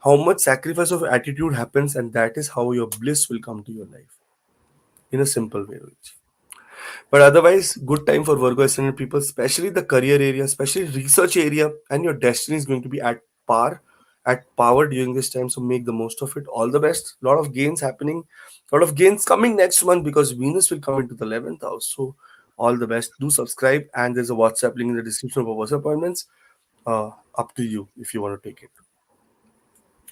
How much sacrifice of attitude happens, and that is how your bliss will come to your life. In a simple way, Rohit. But otherwise, good time for Virgo ascendant people, especially the career area, especially research area, and your destiny is going to be at par, at power during this time. So make the most of it. All the best. A lot of gains happening, a lot of gains coming next month because Venus will come into the 11th house. So all the best. Do subscribe, and there's a WhatsApp link in the description of our WhatsApp appointments. Up to you if you want to take it.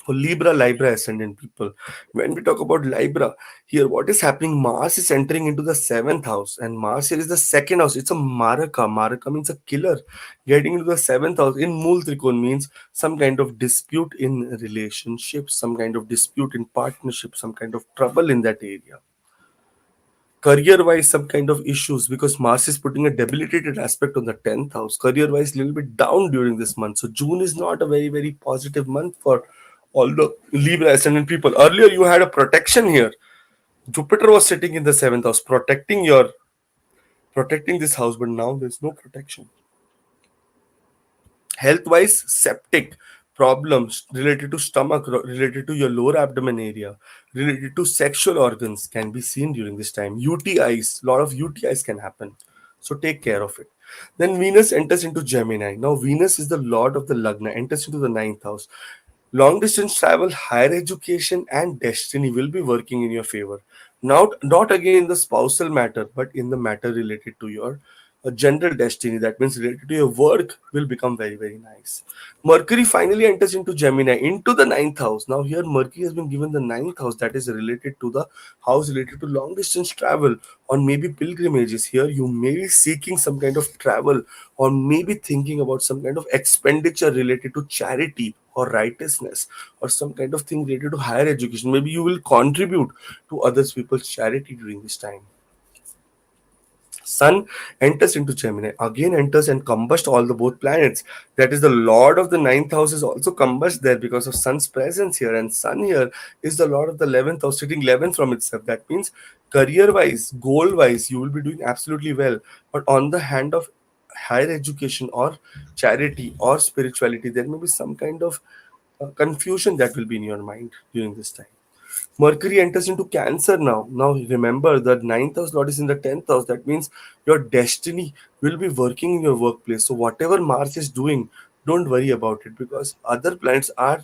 For Libra ascendant people, when we talk about Libra, here what is happening? Mars is entering into the seventh house, and Mars here is the second house. It's a Maraka. Maraka means a killer. Getting into the seventh house in Mool Trikon means some kind of dispute in relationships, some kind of dispute in partnership, some kind of trouble in that area. Career wise, some kind of issues because Mars is putting a debilitated aspect on the 10th house. Career wise, a little bit down during this month. So June is not a very, very positive month for all the Libra ascendant people. Earlier, you had a protection here. Jupiter was sitting in the seventh house, protecting this house, but now there's no protection. Health wise, septic problems related to stomach, related to your lower abdomen area, related to sexual organs can be seen during this time. UTIs, a lot of UTIs can happen. So take care of it. Then Venus enters into Gemini. Now Venus is the lord of the Lagna, enters into the ninth house. Long distance travel, higher education, and destiny will be working in your favor. Not again in the spousal matter, but in the matter related to your general destiny. That means related to your work will become very, very nice. Mercury finally enters into Gemini, into the ninth house. Now, here Mercury has been given the ninth house that is related to the house related to long distance travel or maybe pilgrimages. Here, you may be seeking some kind of travel or maybe thinking about some kind of expenditure related to charity or righteousness or some kind of thing related to higher education. Maybe you will contribute to others people's charity during this time. Sun enters into Gemini, again enters and combusts all the both planets. That is the Lord of the ninth house is also combust there because of Sun's presence here. And Sun here is the Lord of the 11th house, sitting 11th from itself. That means career wise, goal wise, you will be doing absolutely well. But on the hand of higher education or charity or spirituality, there may be some kind of confusion that will be in your mind during this time. Mercury enters into Cancer now. Now remember, the ninth house lord is in the 10th house. That means your destiny will be working in your workplace. So whatever Mars is doing, don't worry about it, because other planets are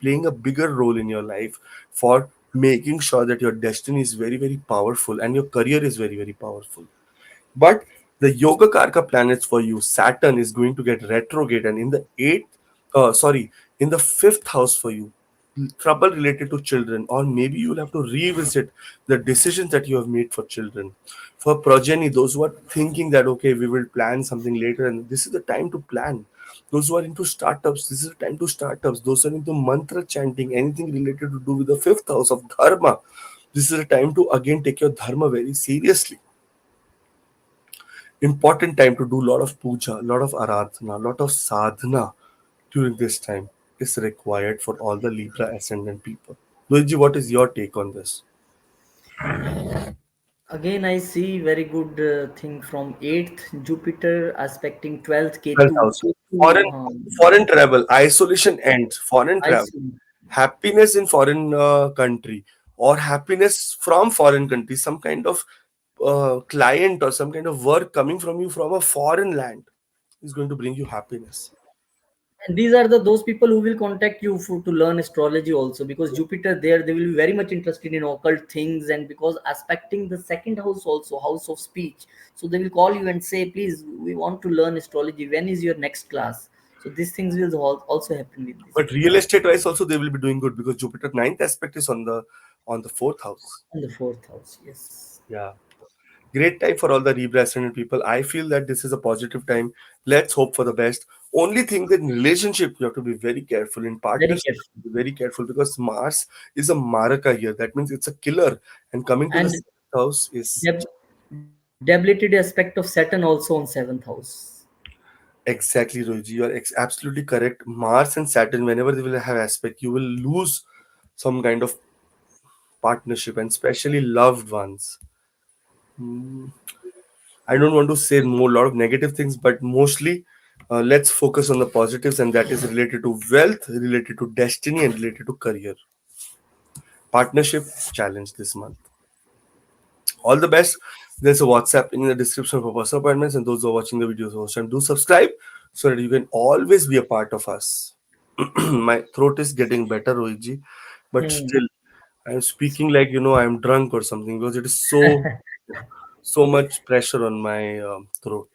playing a bigger role in your life for making sure that your destiny is very, very powerful and your career is very, very powerful. But the Yoga Karka planets for you, Saturn is going to get retrograde, and in the in the fifth house for you, trouble related to children, or maybe you'll have to revisit the decisions that you have made for children. For progeny, those who are thinking that okay, we will plan something later, and this is the time to plan. Those who are into startups, this is the time to startups. Those who are into mantra chanting, anything related to do with the fifth house of dharma, this is a time to again take your dharma very seriously. Important time to do a lot of puja, a lot of aradhana, a lot of sadhana during this time is required for all the Libra ascendant people. Luigi, what is your take on this? Again, I see very good thing from 8th Jupiter aspecting 12th 12th Ketu. house. Ketu, Foreign travel, isolation ends, foreign I travel, see. happiness in foreign country, or happiness from foreign country, some kind of client or some kind of work coming from you from a foreign land is going to bring you happiness. And these are the those people who will contact you for to learn astrology also, because Jupiter there, they will be very much interested in occult things, and because aspecting the second house also, house of speech. So they will call you and say, please, we want to learn astrology. When is your next class? So these things will also happen with these But people real estate wise also they will be doing good because Jupiter ninth aspect is on the fourth house. in the fourth house. Yes. Yeah. Great time for all the Libra ascendant people. I feel that this is a positive time. Let's hope for the best. Only thing that in relationship you have to be very careful. In Very partnership, careful. be very careful because Mars is a Maraka here. That means it's a killer. And coming to the And seventh house is debilitated aspect of Saturn also on seventh house. exactly Roji. You are absolutely correct. Mars and Saturn, whenever they will have aspect, you will lose some kind of partnership and especially loved ones. Hmm. I don't want to say more lot of negative things, but mostly let's focus on the positives, and that is related to wealth, related to destiny, and related to career. Partnership challenge this month. All the best. There's a WhatsApp in the description for personal appointments, and those who are watching the videos first time, do subscribe so that you can always be a part of us. My throat is getting better, Rohitji, but Hmm. still, I'm speaking like I'm drunk or something because it is so much pressure on my throat.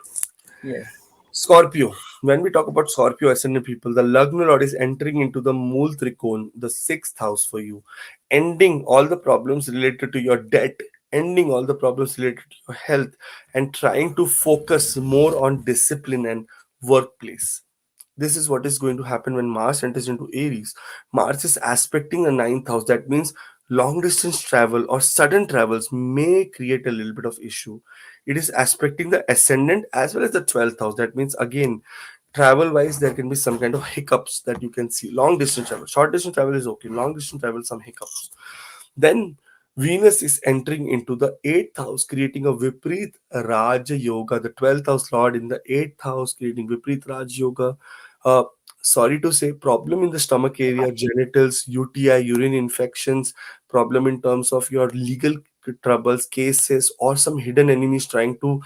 Yes. Scorpio. When we talk about Scorpio ascendant people, the Lagna Lord is entering into the Mool Trikon, the sixth house for you, ending all the problems related to your debt, ending all the problems related to your health, and trying to focus more on discipline and workplace. This is what is going to happen when Mars enters into Aries. Mars is aspecting the ninth house. That means long distance travel or sudden travels may create a little bit of issue. It is aspecting the ascendant as well as the 12th house. That means again, travel wise, there can be some kind of hiccups that you can see. Long distance travel, short distance travel is okay. Long distance travel, some hiccups. Then Venus is entering into the eighth house, creating a Viprit Raja Yoga, the 12th house Lord in the eighth house, creating Viprit Raj Yoga. Uh, Sorry to say, problem in the stomach area, genitals, UTI, urine infections, problem in terms of your legal troubles, cases, or some hidden enemies trying to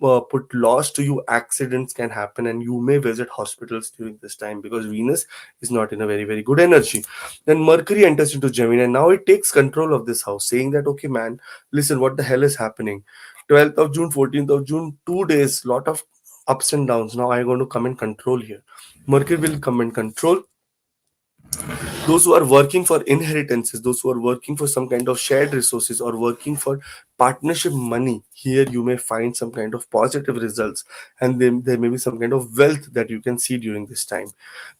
put loss to you. Accidents can happen and you may visit hospitals during this time because Venus is not in a very very good energy. Then Mercury enters into Gemini and now it takes control of this house, saying that okay man, listen, what the hell is happening? 12th of June, 14th of June, 2 days, lot of ups and downs. Now I'm going to come and control here. Mercury will come and control those who are working for inheritances, those who are working for some kind of shared resources or working for partnership money. Here you may find some kind of positive results, and then there may be some kind of wealth that you can see during this time.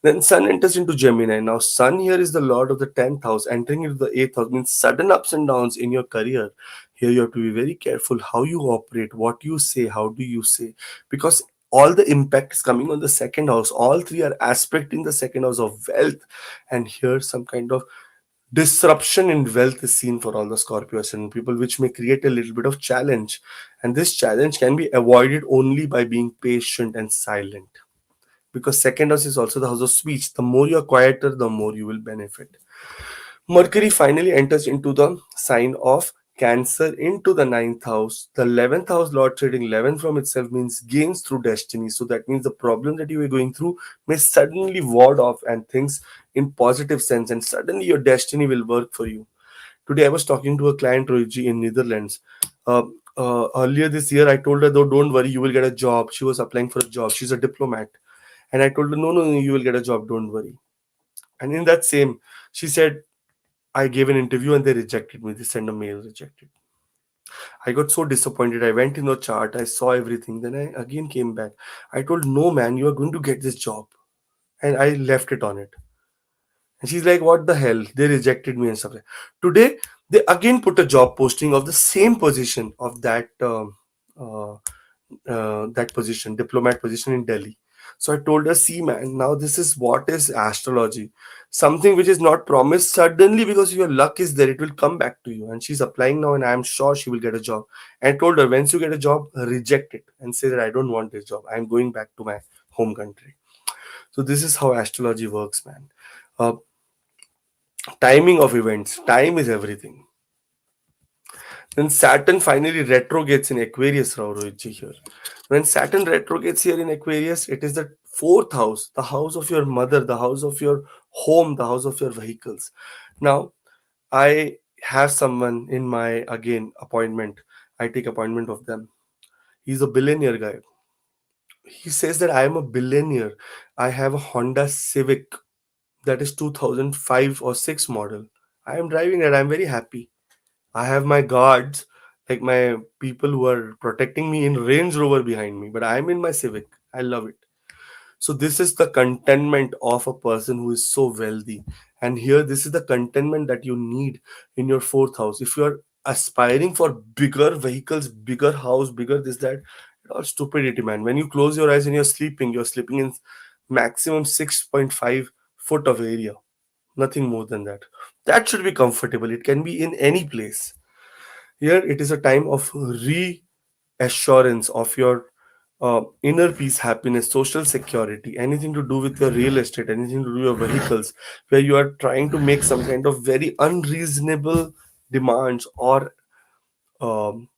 Then Sun enters into Gemini. Now, Sun here is the Lord of the 10th house, entering into the 8th house means sudden ups and downs in your career. Here you have to be very careful how you operate, what you say, how do you say, because all the impact is coming on the second house. All three are aspecting the second house of wealth, and here some kind of disruption in wealth is seen for all the Scorpio ascendant people, which may create a little bit of challenge. And this challenge can be avoided only by being patient and silent. Because second house is also the house of speech. The more you're quieter, the more you will benefit. Mercury finally enters into the sign of Cancer, into the ninth house. The 11th house, Lord trading 11 from itself, means gains through destiny. So that means the problem that you are going through may suddenly ward off and things in positive sense, and suddenly your destiny will work for you. Today, I was talking to a client, Roji, in Netherlands. Uh, Earlier this year, I told her, though, don't worry, you will get a job. She was applying for a job. She's a diplomat. And I told her, no, no, no, you will get a job. Don't worry. And in that same, she said, I gave an interview and they rejected me. They sent a mail rejected. I got so disappointed. I went in the chart. I saw everything. Then I again came back. I told, no, man, you are going to get this job. And I left it on it. And she's like, what the hell? They rejected me and stuff like that. Today, they again put a job posting of the same position of uh, that position, diplomat position in Delhi. So I told her, see, man, now this is what is astrology. Something which is not promised, suddenly because your luck is there, it will come back to you. And she's applying now, and I am sure she will get a job. And I told her, once you get a job, reject it and say that I don't want this job. I'm going back to my home country. So this is how astrology works, man. Uh, Timing of events, time is everything. Then Saturn finally retrogrades in Aquarius, Rohitji here. When Saturn retrogrades here in Aquarius, it is the fourth house, the house of your mother, the house of your home, the house of your vehicles. Now, I have someone in my, again, appointment. I take appointment of them. He's a billionaire guy. He says that I am a billionaire. I have a Honda Civic that is 2005 or 6 model. I am driving it. I'm very happy. I have my guards, like my people who are protecting me in Range Rover behind me, but I'm in my Civic. I love it. So this is the contentment of a person who is so wealthy. And here, this is the contentment that you need in your fourth house. If you are aspiring for bigger vehicles, bigger house, bigger this, that, it all stupidity, man. When you close your eyes and you're sleeping in maximum 6.5 foot of area. Nothing more than that. That should be comfortable. It can be in any place. Here, it is a time of reassurance of your inner peace, happiness, social security, anything to do with your real estate, anything to do with your vehicles, where you are trying to make some kind of very unreasonable demands or um,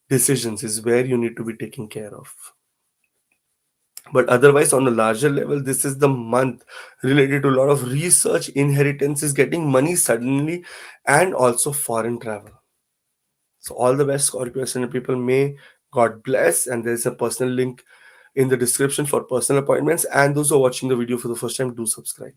decisions, is where you need to be taken care of. But otherwise, on a larger level, this is the month related to a lot of research, inheritances, getting money suddenly, and also foreign travel. So all the best, Scorpio ascendant people. May God bless. And there's a personal link in the description for personal appointments. And those who are watching the video for the first time, do subscribe.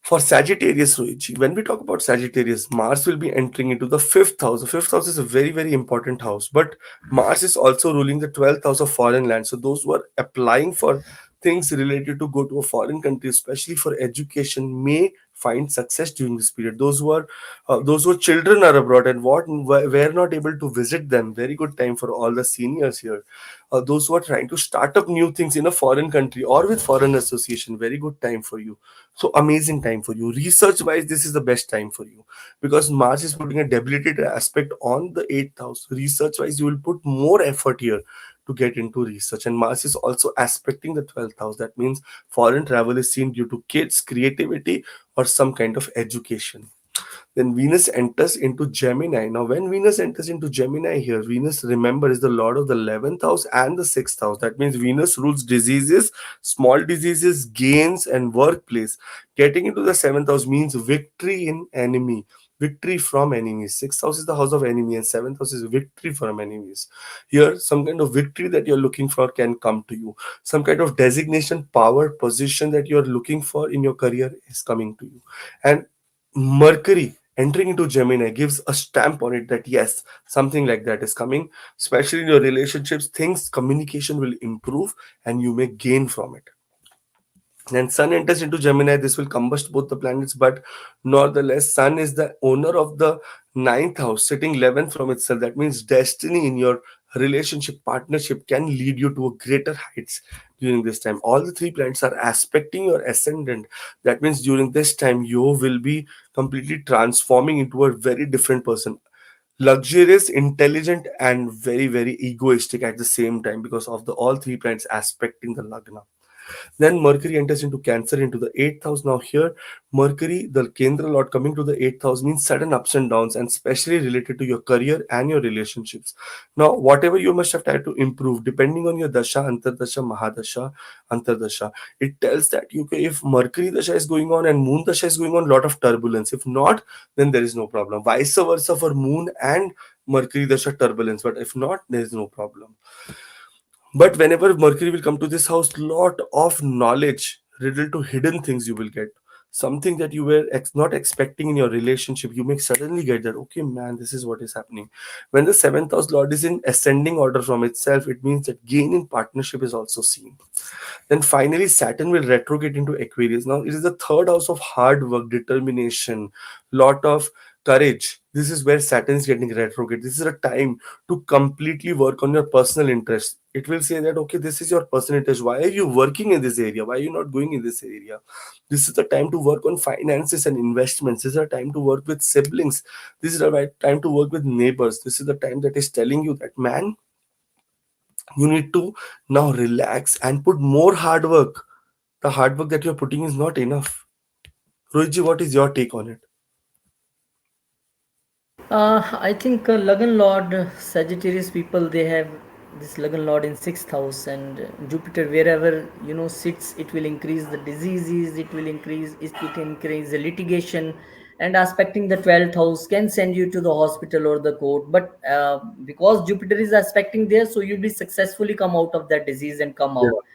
For Sagittarius, Rohitji, when we talk about Sagittarius, Mars will be entering into the fifth house. The fifth house is a very, very important house, but Mars is also ruling the 12th house of foreign land. So those who are applying for things related to go to a foreign country, especially for education, may find success during this period. Those who are children are abroad and were not able to visit them. Very good time for all the seniors here. Those who are trying to start up new things in a foreign country or with foreign association. Very good time for you. So amazing time for you. Research wise, this is the best time for you because Mars is putting a debilitated aspect on the eighth house. Research wise, you will put more effort here to get into research. And Mars is also aspecting the 12th house. That means foreign travel is seen due to kids, creativity, or some kind of education. Then Venus enters into Gemini. Now, when Venus enters into Gemini here, Venus, remember, is the lord of the 11th house and the 6th house. That means Venus rules diseases, small diseases, gains, and workplace. Getting into the 7th house means victory in enemy. Victory from enemies. Sixth house is the house of enemy, and seventh house is victory from enemies. Here, some kind of victory that you're looking for can come to you. Some kind of designation, power, position that you're looking for in your career is coming to you. And Mercury entering into Gemini gives a stamp on it that yes, something like that is coming, especially in your relationships. Things, communication will improve and you may gain from it. And Sun enters into Gemini. This will combust both the planets, but nonetheless, Sun is the owner of the ninth house, sitting 11th from itself. That means destiny in your relationship, partnership can lead you to a greater heights during this time. All the three planets are aspecting your ascendant. That means during this time, you will be completely transforming into a very different person. Luxurious, intelligent, and very, very egoistic at the same time because of the all three planets aspecting the Lagna. Then Mercury enters into Cancer into the 8th house. Now, here, Mercury, the Kendra Lord, coming to the 8th house means sudden ups and downs, and especially related to your career and your relationships. Now, whatever you must have tried to improve, depending on your Dasha, Antardasha, Mahadasha, Antardasha, it tells that you if Mercury Dasha is going on and Moon Dasha is going on, lot of turbulence. If not, then there is no problem. Vice versa for Moon and Mercury Dasha turbulence, but if not, there is no problem. But whenever Mercury will come to this house, lot of knowledge riddled to hidden things you will get. Something that you were not expecting in your relationship, you may suddenly get that, okay, man, this is what is happening. When the seventh house Lord is in ascending order from itself, it means that gain in partnership is also seen. Then finally, Saturn will retrograde into Aquarius. Now, it is the third house of hard work, determination, lot of courage. This is where Saturn is getting retrograde. This is a time to completely work on your personal interest. It will say that, okay, this is your personal interest. Why are you working in this area? Why are you not going in this area? This is the time to work on finances and investments. This is a time to work with siblings. This is the right time to work with neighbors. This is the time that is telling you that, man, you need to now relax and put more hard work. The hard work that you're putting is not enough. Rohitji, what is your take on it? I think Lagan Lord, Sagittarius people, they have this Lagan Lord in sixth house, and Jupiter wherever sits, it will increase the diseases, it increase the litigation, and aspecting the 12th house can send you to the hospital or the court. But because Jupiter is aspecting there, so you'll be successfully come out of that disease and come Yeah. out.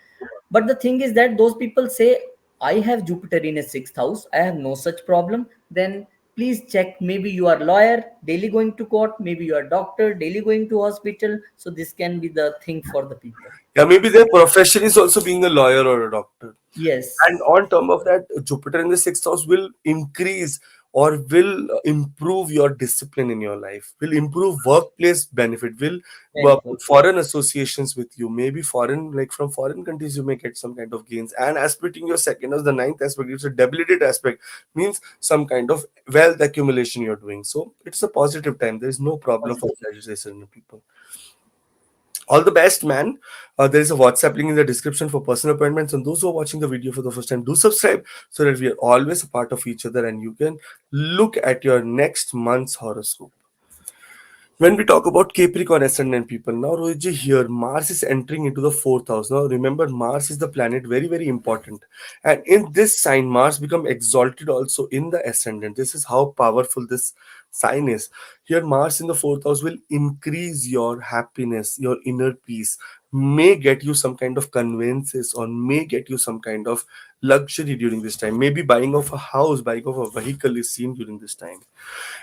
But the thing is that those people say, I have Jupiter in a sixth house, I have no such problem. Then please check. Maybe you are lawyer, daily going to court. Maybe you are doctor, daily going to hospital. So this can be the thing for the people. Yeah, maybe their profession is also being a lawyer or a doctor. Yes, And on term of that, Jupiter in the sixth house will increase or will improve your discipline in your life, will improve workplace benefit, will benefit. put foreign associations with you, maybe foreign, like from foreign countries, you may get some kind of gains. And aspecting your second house, the ninth aspect, it's a debilitated aspect, means some kind of wealth accumulation you're doing. So it's a positive time. There is no problem for Sagittarius people. All the best, man. There is a WhatsApp link in the description for personal appointments. And those who are watching the video for the first time, do subscribe so that we are always a part of each other and you can look at your next month's horoscope. When we talk about Capricorn ascendant people, now Rohitji, here Mars is entering into the fourth house. Now remember, Mars is the planet, very, very important. And in this sign, Mars become exalted also in the ascendant. This is how powerful this sign is. Here, Mars in the fourth house will increase your happiness, your inner peace, may get you some kind of conveyances or may get you some kind of luxury during this time. Maybe buying of a house, buying of a vehicle is seen during this time.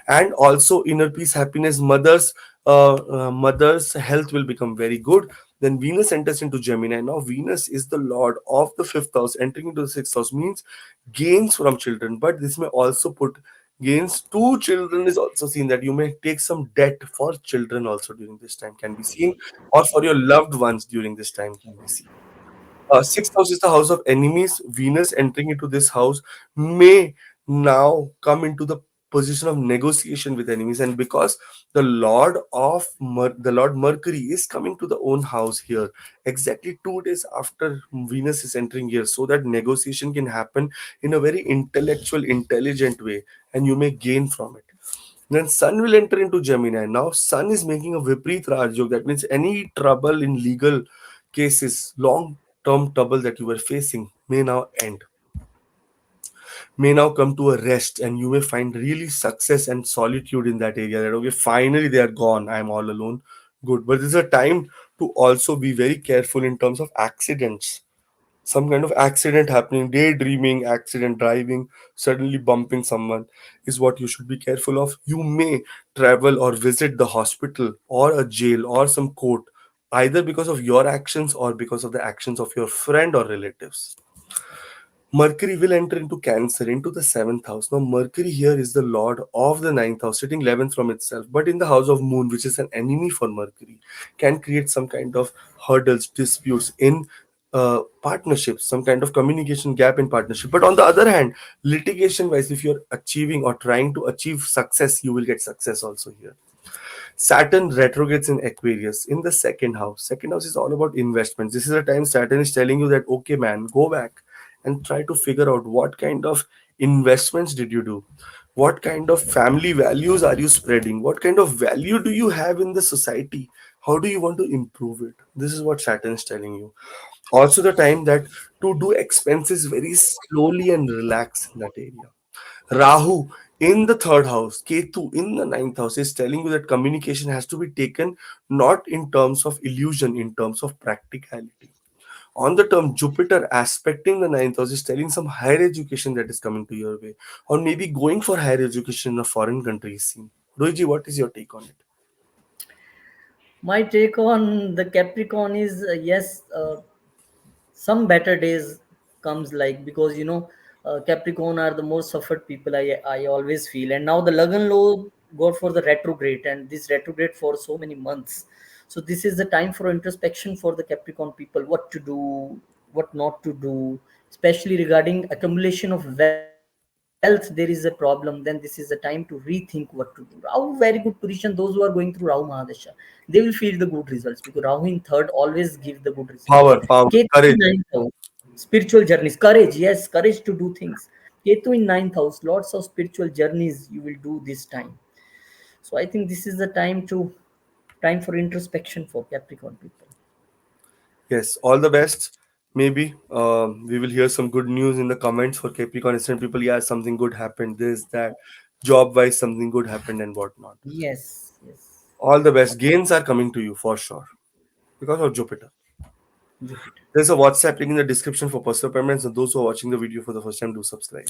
And also inner peace, happiness, mother's health will become very good. Then Venus enters into Gemini. Now Venus is the lord of the fifth house. Entering into the sixth house means gains from children, but this may also put gains to children. Is also seen that you may take some debt for children also during this time, can be seen, or for your loved ones during this time, can be seen. Sixth house is the house of enemies. Venus entering into this house may now come into the position of negotiation with enemies, and because the Lord Mercury is coming to the own house here exactly 2 days after Venus is entering here, so that negotiation can happen in a very intellectual, intelligent way, and you may gain from it. Then Sun will enter into Gemini. Now Sun is making a Viprit Rajyog. That means any trouble in legal cases, long term trouble that you were facing may now end, may now come to a rest, and you may find really success and solitude in that area. That, okay, finally they are gone. I am all alone. Good. But this is a time to also be very careful in terms of accidents. Some kind of accident happening, daydreaming, accident, driving, suddenly bumping someone is what you should be careful of. You may travel or visit the hospital or a jail or some court, either because of your actions or because of the actions of your friend or relatives. Mercury will enter into Cancer, into the seventh house. Now, Mercury here is the lord of the ninth house, sitting 11th from itself, but in the house of Moon, which is an enemy for Mercury, can create some kind of hurdles, disputes in partnerships, some kind of communication gap in partnership. But on the other hand, litigation wise, if you're achieving or trying to achieve success, you will get success also here. Saturn retrogrades in Aquarius in the second house. Second house is all about investments. This is the time Saturn is telling you that, okay, man, go back and try to figure out what kind of investments did you do? What kind of family values are you spreading? What kind of value do you have in the society? How do you want to improve it? This is what Saturn is telling you. Also, the time that to do expenses very slowly and relax in that area. Rahu in the third house, Ketu in the ninth house is telling you that communication has to be taken not in terms of illusion, in terms of practicality. On the term Jupiter aspecting the ninth house is telling some higher education that is coming to your way, or maybe going for higher education in a foreign country is seen. Rohiji, what is your take on it? My take on the Capricorn is yes, some better days comes, like, because Capricorn are the most suffered people, I always feel. And now the Lagan law got for the retrograde, and this retrograde for so many months. So this is the time for introspection for the Capricorn people, what to do, what not to do, especially regarding accumulation of wealth. There is a problem, then this is the time to rethink what to do. Rahu very good position. Those who are going through Rahu Mahadasha, they will feel the good results, because Rahu in third always give the good results. Power, Ketu in courage. ninth house, spiritual journeys, courage, yes, courage to do things. Ketu in ninth house, lots of spiritual journeys you will do this time. So I think this is the time for introspection for Capricorn people. Yes, all the best. Maybe we will hear some good news in the comments for Capricorn ascendant people. Yeah, something good happened. This, that, job wise, something good happened, and whatnot. Yes, yes. All the best. Gains are coming to you for sure because of Jupiter. Jupiter. There's a WhatsApp link in the description for personal payments, and those who are watching the video for the first time, do subscribe.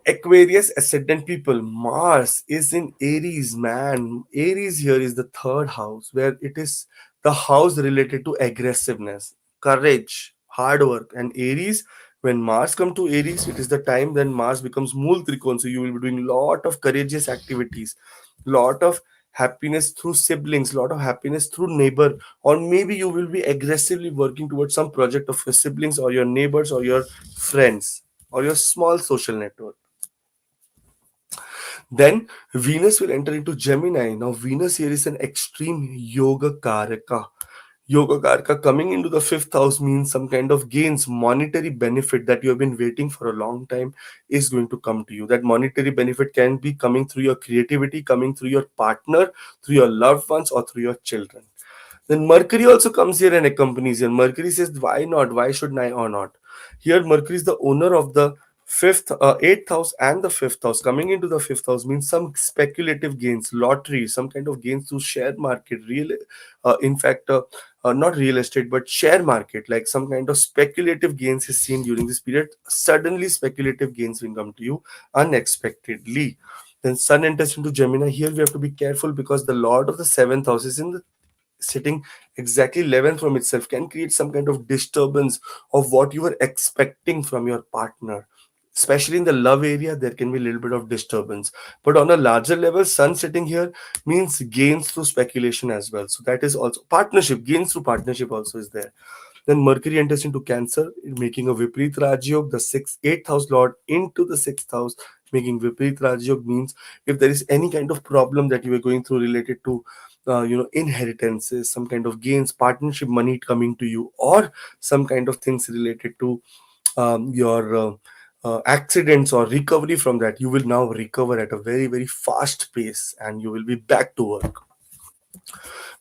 Aquarius ascendant people, Mars is in Aries, man. Aries here is the third house, where it is the house related to aggressiveness, courage, hard work. And Aries, when Mars come to Aries, it is the time then Mars becomes Mool Trikon. So you will be doing lot of courageous activities, lot of happiness through siblings, lot of happiness through neighbor, or maybe you will be aggressively working towards some project of your siblings or your neighbors or your friends or your small social network. Then Venus will enter into Gemini. Now, Venus here is an extreme yoga karaka. Yoga karaka coming into the fifth house means some kind of gains, monetary benefit that you have been waiting for a long time is going to come to you. That monetary benefit can be coming through your creativity, coming through your partner, through your loved ones, or through your children. Then Mercury also comes here and accompanies you. And Mercury says, why not? Why should I or not? Here, Mercury is the owner of the eighth house and the fifth house. Coming into the fifth house means some speculative gains, lottery, some kind of gains through share market, in fact, not real estate, but share market, like some kind of speculative gains is seen during this period. Suddenly, speculative gains will come to you unexpectedly. Then Sun enters into Gemini. Here we have to be careful because the Lord of the seventh house is in the sitting exactly 11 from itself, can create some kind of disturbance of what you were expecting from your partner. Especially in the love area, there can be a little bit of disturbance. But on a larger level, sun sitting here means gains through speculation as well. So that is also partnership, gains through partnership also is there. Then Mercury enters into Cancer, making a Viprit Rajyog, the eighth house lord into the sixth house, making Viprit Rajyog means if there is any kind of problem that you are going through related to inheritances, some kind of gains, partnership money coming to you, or some kind of things related to your accidents or recovery from that, you will now recover at a very, very fast pace and you will be back to work.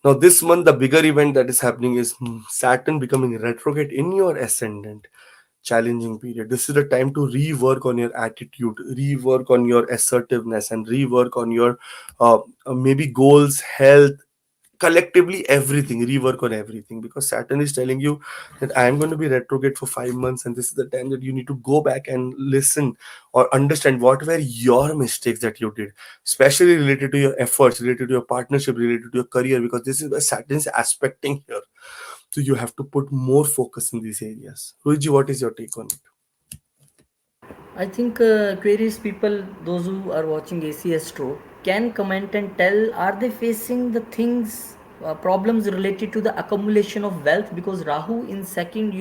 Now, this month, the bigger event that is happening is Saturn becoming retrograde in your ascendant. Challenging period. This is the time to rework on your attitude, rework on your assertiveness, and rework on your maybe goals, health, collectively everything, rework on everything, because Saturn is telling you that I am going to be retrograde for 5 months, and this is the time that you need to go back and listen or understand what were your mistakes that you did, especially related to your efforts, related to your partnership, related to your career, because this is where Saturn is aspecting here. So you have to put more focus in these areas. Luigi, what is your take on it? I think Aquarius people, those who are watching AC Astro, can comment and tell, are they facing the things, problems related to the accumulation of wealth, because Rahu in second,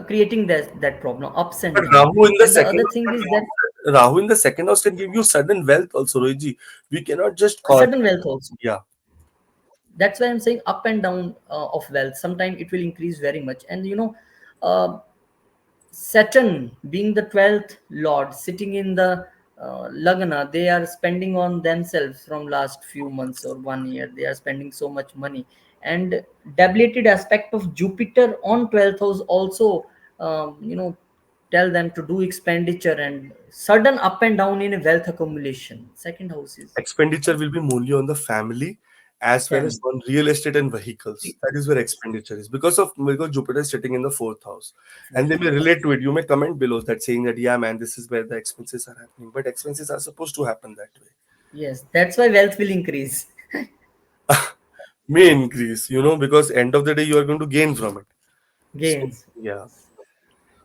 creating that problem, ups and down. But Rahu And in the the other second thing is that, Rahu in the second house can give you sudden wealth also, Rohiji. We cannot just call. sudden wealth also. Yeah. That's why I'm saying up and down of wealth. Sometimes it will increase very much, and uh, Saturn being the 12th lord sitting in the Lagna, they are spending on themselves from last few months or 1 year. They are spending so much money. And debilitated aspect of Jupiter on 12th house also, tell them to do expenditure and sudden up and down in a wealth accumulation. Second house is Expenditure will be mainly on the family as well as family. on real estate and vehicles. That is where expenditure is because Jupiter is sitting in the fourth house, and they Fourth may house. relate to it. You may comment below that saying that yeah, man, this is where the expenses are happening, but expenses are supposed to happen that way. Yes, that's why wealth will increase. May increase, because end of the day you are going to gain from it. So Gains. yeah.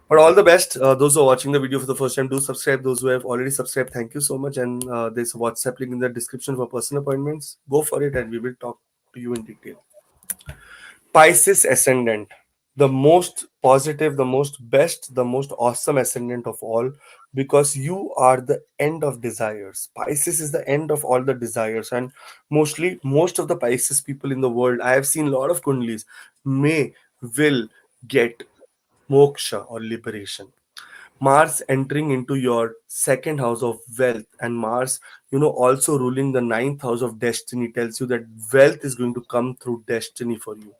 But all the best. Those who are watching the video for the first time, do subscribe. Those who have already subscribed, thank you so much. And there's a WhatsApp link in the description for personal appointments. Go for it, and we will talk to you in detail. Pisces ascendant, the most positive, the most best, the most awesome ascendant of all, because you are the end of desires. Pisces is the end of all the desires, and mostly most of the Pisces people in the world, I have seen a lot of kundlis, may will get moksha or liberation. Mars entering into your second house of wealth, and Mars, also ruling the ninth house of destiny, tells you that wealth is going to come through destiny for you.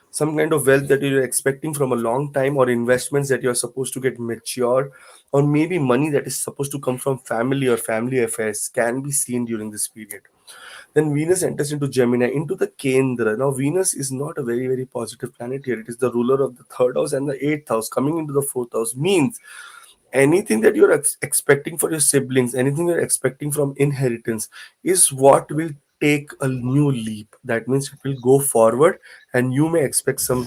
Some kind of wealth that you're expecting from a long time, or investments that you're supposed to get mature, or maybe money that is supposed to come from family or family affairs can be seen during this period. Then Venus enters into Gemini, into the Kendra. Now, Venus is not a very, very positive planet here. It is the ruler of the third house and the eighth house. Coming into the fourth house means anything that you're expecting for your siblings, anything you're expecting from inheritance, is what will take a new leap. That means it will go forward, and you may expect some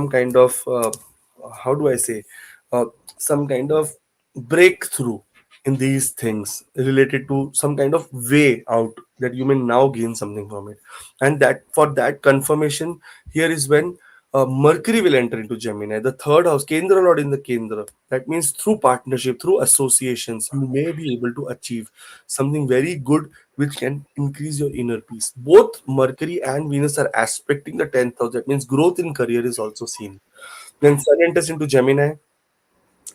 kind of how do I say, uh, some kind of breakthrough in these things related to some kind of way out, that you may now gain something from it. And that for that confirmation, here is when Mercury will enter into Gemini, the third house, Kendra Lord in the Kendra. That means through partnership, through associations, you may be able to achieve something very good which can increase your inner peace. Both Mercury and Venus are aspecting the 10th house. That means growth in career is also seen. Then Sun enters into Gemini.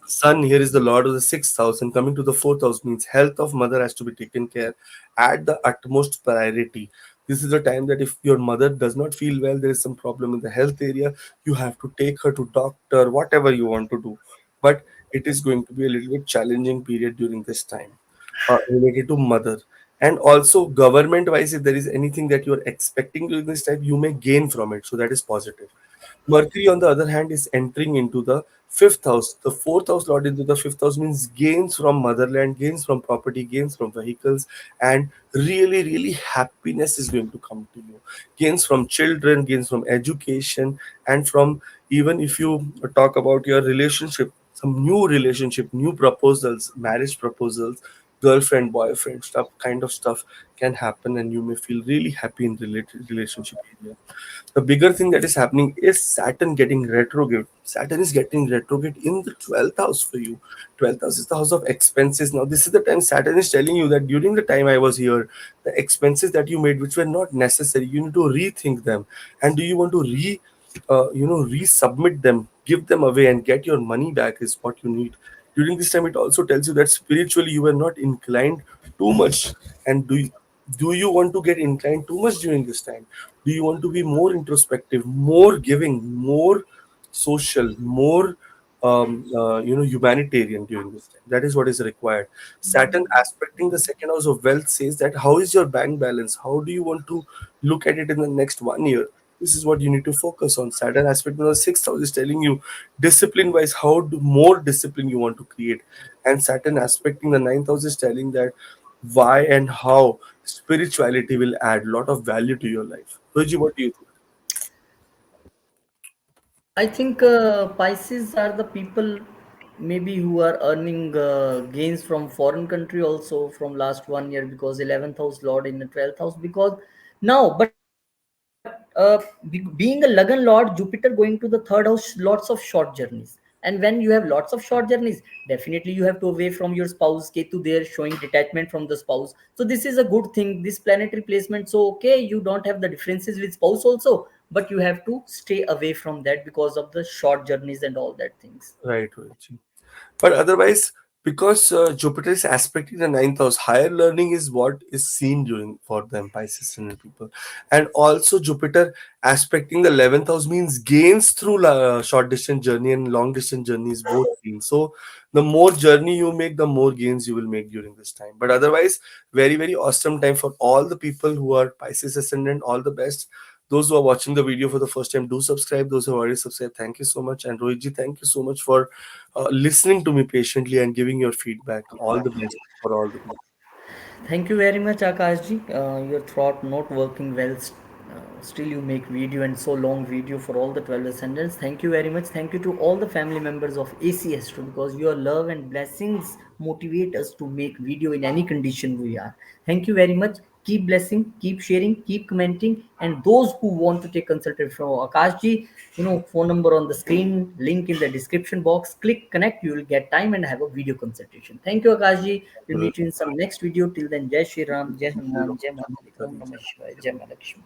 Sun here is the Lord of the sixth house, and coming to the fourth house means health of mother has to be taken care at the utmost priority. This is the time that if your mother does not feel well, there is some problem in the health area, you have to take her to doctor, whatever you want to do. But it is going to be a little bit challenging period during this time related to mother. And also government wise, if there is anything that you are expecting during this time, you may gain from it. So that is positive. Mercury, on the other hand, is entering into the fifth house. The fourth house lord into the fifth house means gains from motherland, gains from property, gains from vehicles, and really, really happiness is going to come to you. Gains from children, gains from education, and from, even if you talk about your relationship, some new relationship, new proposals, marriage proposals, girlfriend, boyfriend stuff, kind of stuff can happen, and you may feel really happy in related relationship area. The bigger thing that is happening is Saturn getting retrograde. Saturn is getting retrograde in the 12th house for you. 12th house is the house of expenses. Now, this is the time Saturn is telling you that during the time I was here, the expenses that you made, which were not necessary, you need to rethink them. And do you want to resubmit them, give them away, and get your money back is what you need. During this time, it also tells you that spiritually you were not inclined too much. And do you want to get inclined too much during this time? Do you want to be more introspective, more giving, more social, more humanitarian during this time? That is what is required. Saturn aspecting the second house of wealth says that how is your bank balance? How do you want to look at it in the next 1 year? This is what you need to focus on. Saturn aspect in the sixth house is telling you discipline wise how more discipline you want to create. And Saturn aspecting the ninth house is telling that why and how spirituality will add a lot of value to your life. Roji, what do you think? I think Pisces are the people maybe who are earning gains from foreign country also from last 1 year, because 11th house lord in the 12th house, because now but being a Lagan lord, Jupiter going to the third house, lots of short journeys. And when you have lots of short journeys, definitely you have to away from your spouse. Ketu there showing detachment from the spouse, so this is a good thing, this planetary placement. So okay, you don't have the differences with spouse also, but you have to stay away from that because of the short journeys and all that things. Right, Rohit. But otherwise, because Jupiter is aspecting the ninth house, higher learning is what is seen during for them Pisces ascendant people, and also Jupiter aspecting the 11th house means gains through short distance journey and long distance journeys both seen. So the more journey you make, the more gains you will make during this time. But otherwise, very very awesome time for all the people who are Pisces ascendant. All the best. Those who are watching the video for the first time, do subscribe. Those who have already subscribed, thank you so much. And Rohitji, thank you so much for listening to me patiently and giving your feedback. All the best for all the people. Thank you very much, Akashji. Your throat not working well. Still, you make video and so long video for all the 12 ascendants. Thank you very much. Thank you to all the family members of AC Astro, because your love and blessings motivate us to make video in any condition we are. Thank you very much. Keep blessing, keep sharing, keep commenting. And those who want to take consultation from Akashji, phone number on the screen, link in the description box. Click connect. You will get time and have a video consultation. Thank you, Akashji. We'll meet you in some next video. Till then, Jai Shri Ram, Jai Hanuman, Jai Mata Om Namah Shivaya, Jai Malakshmi.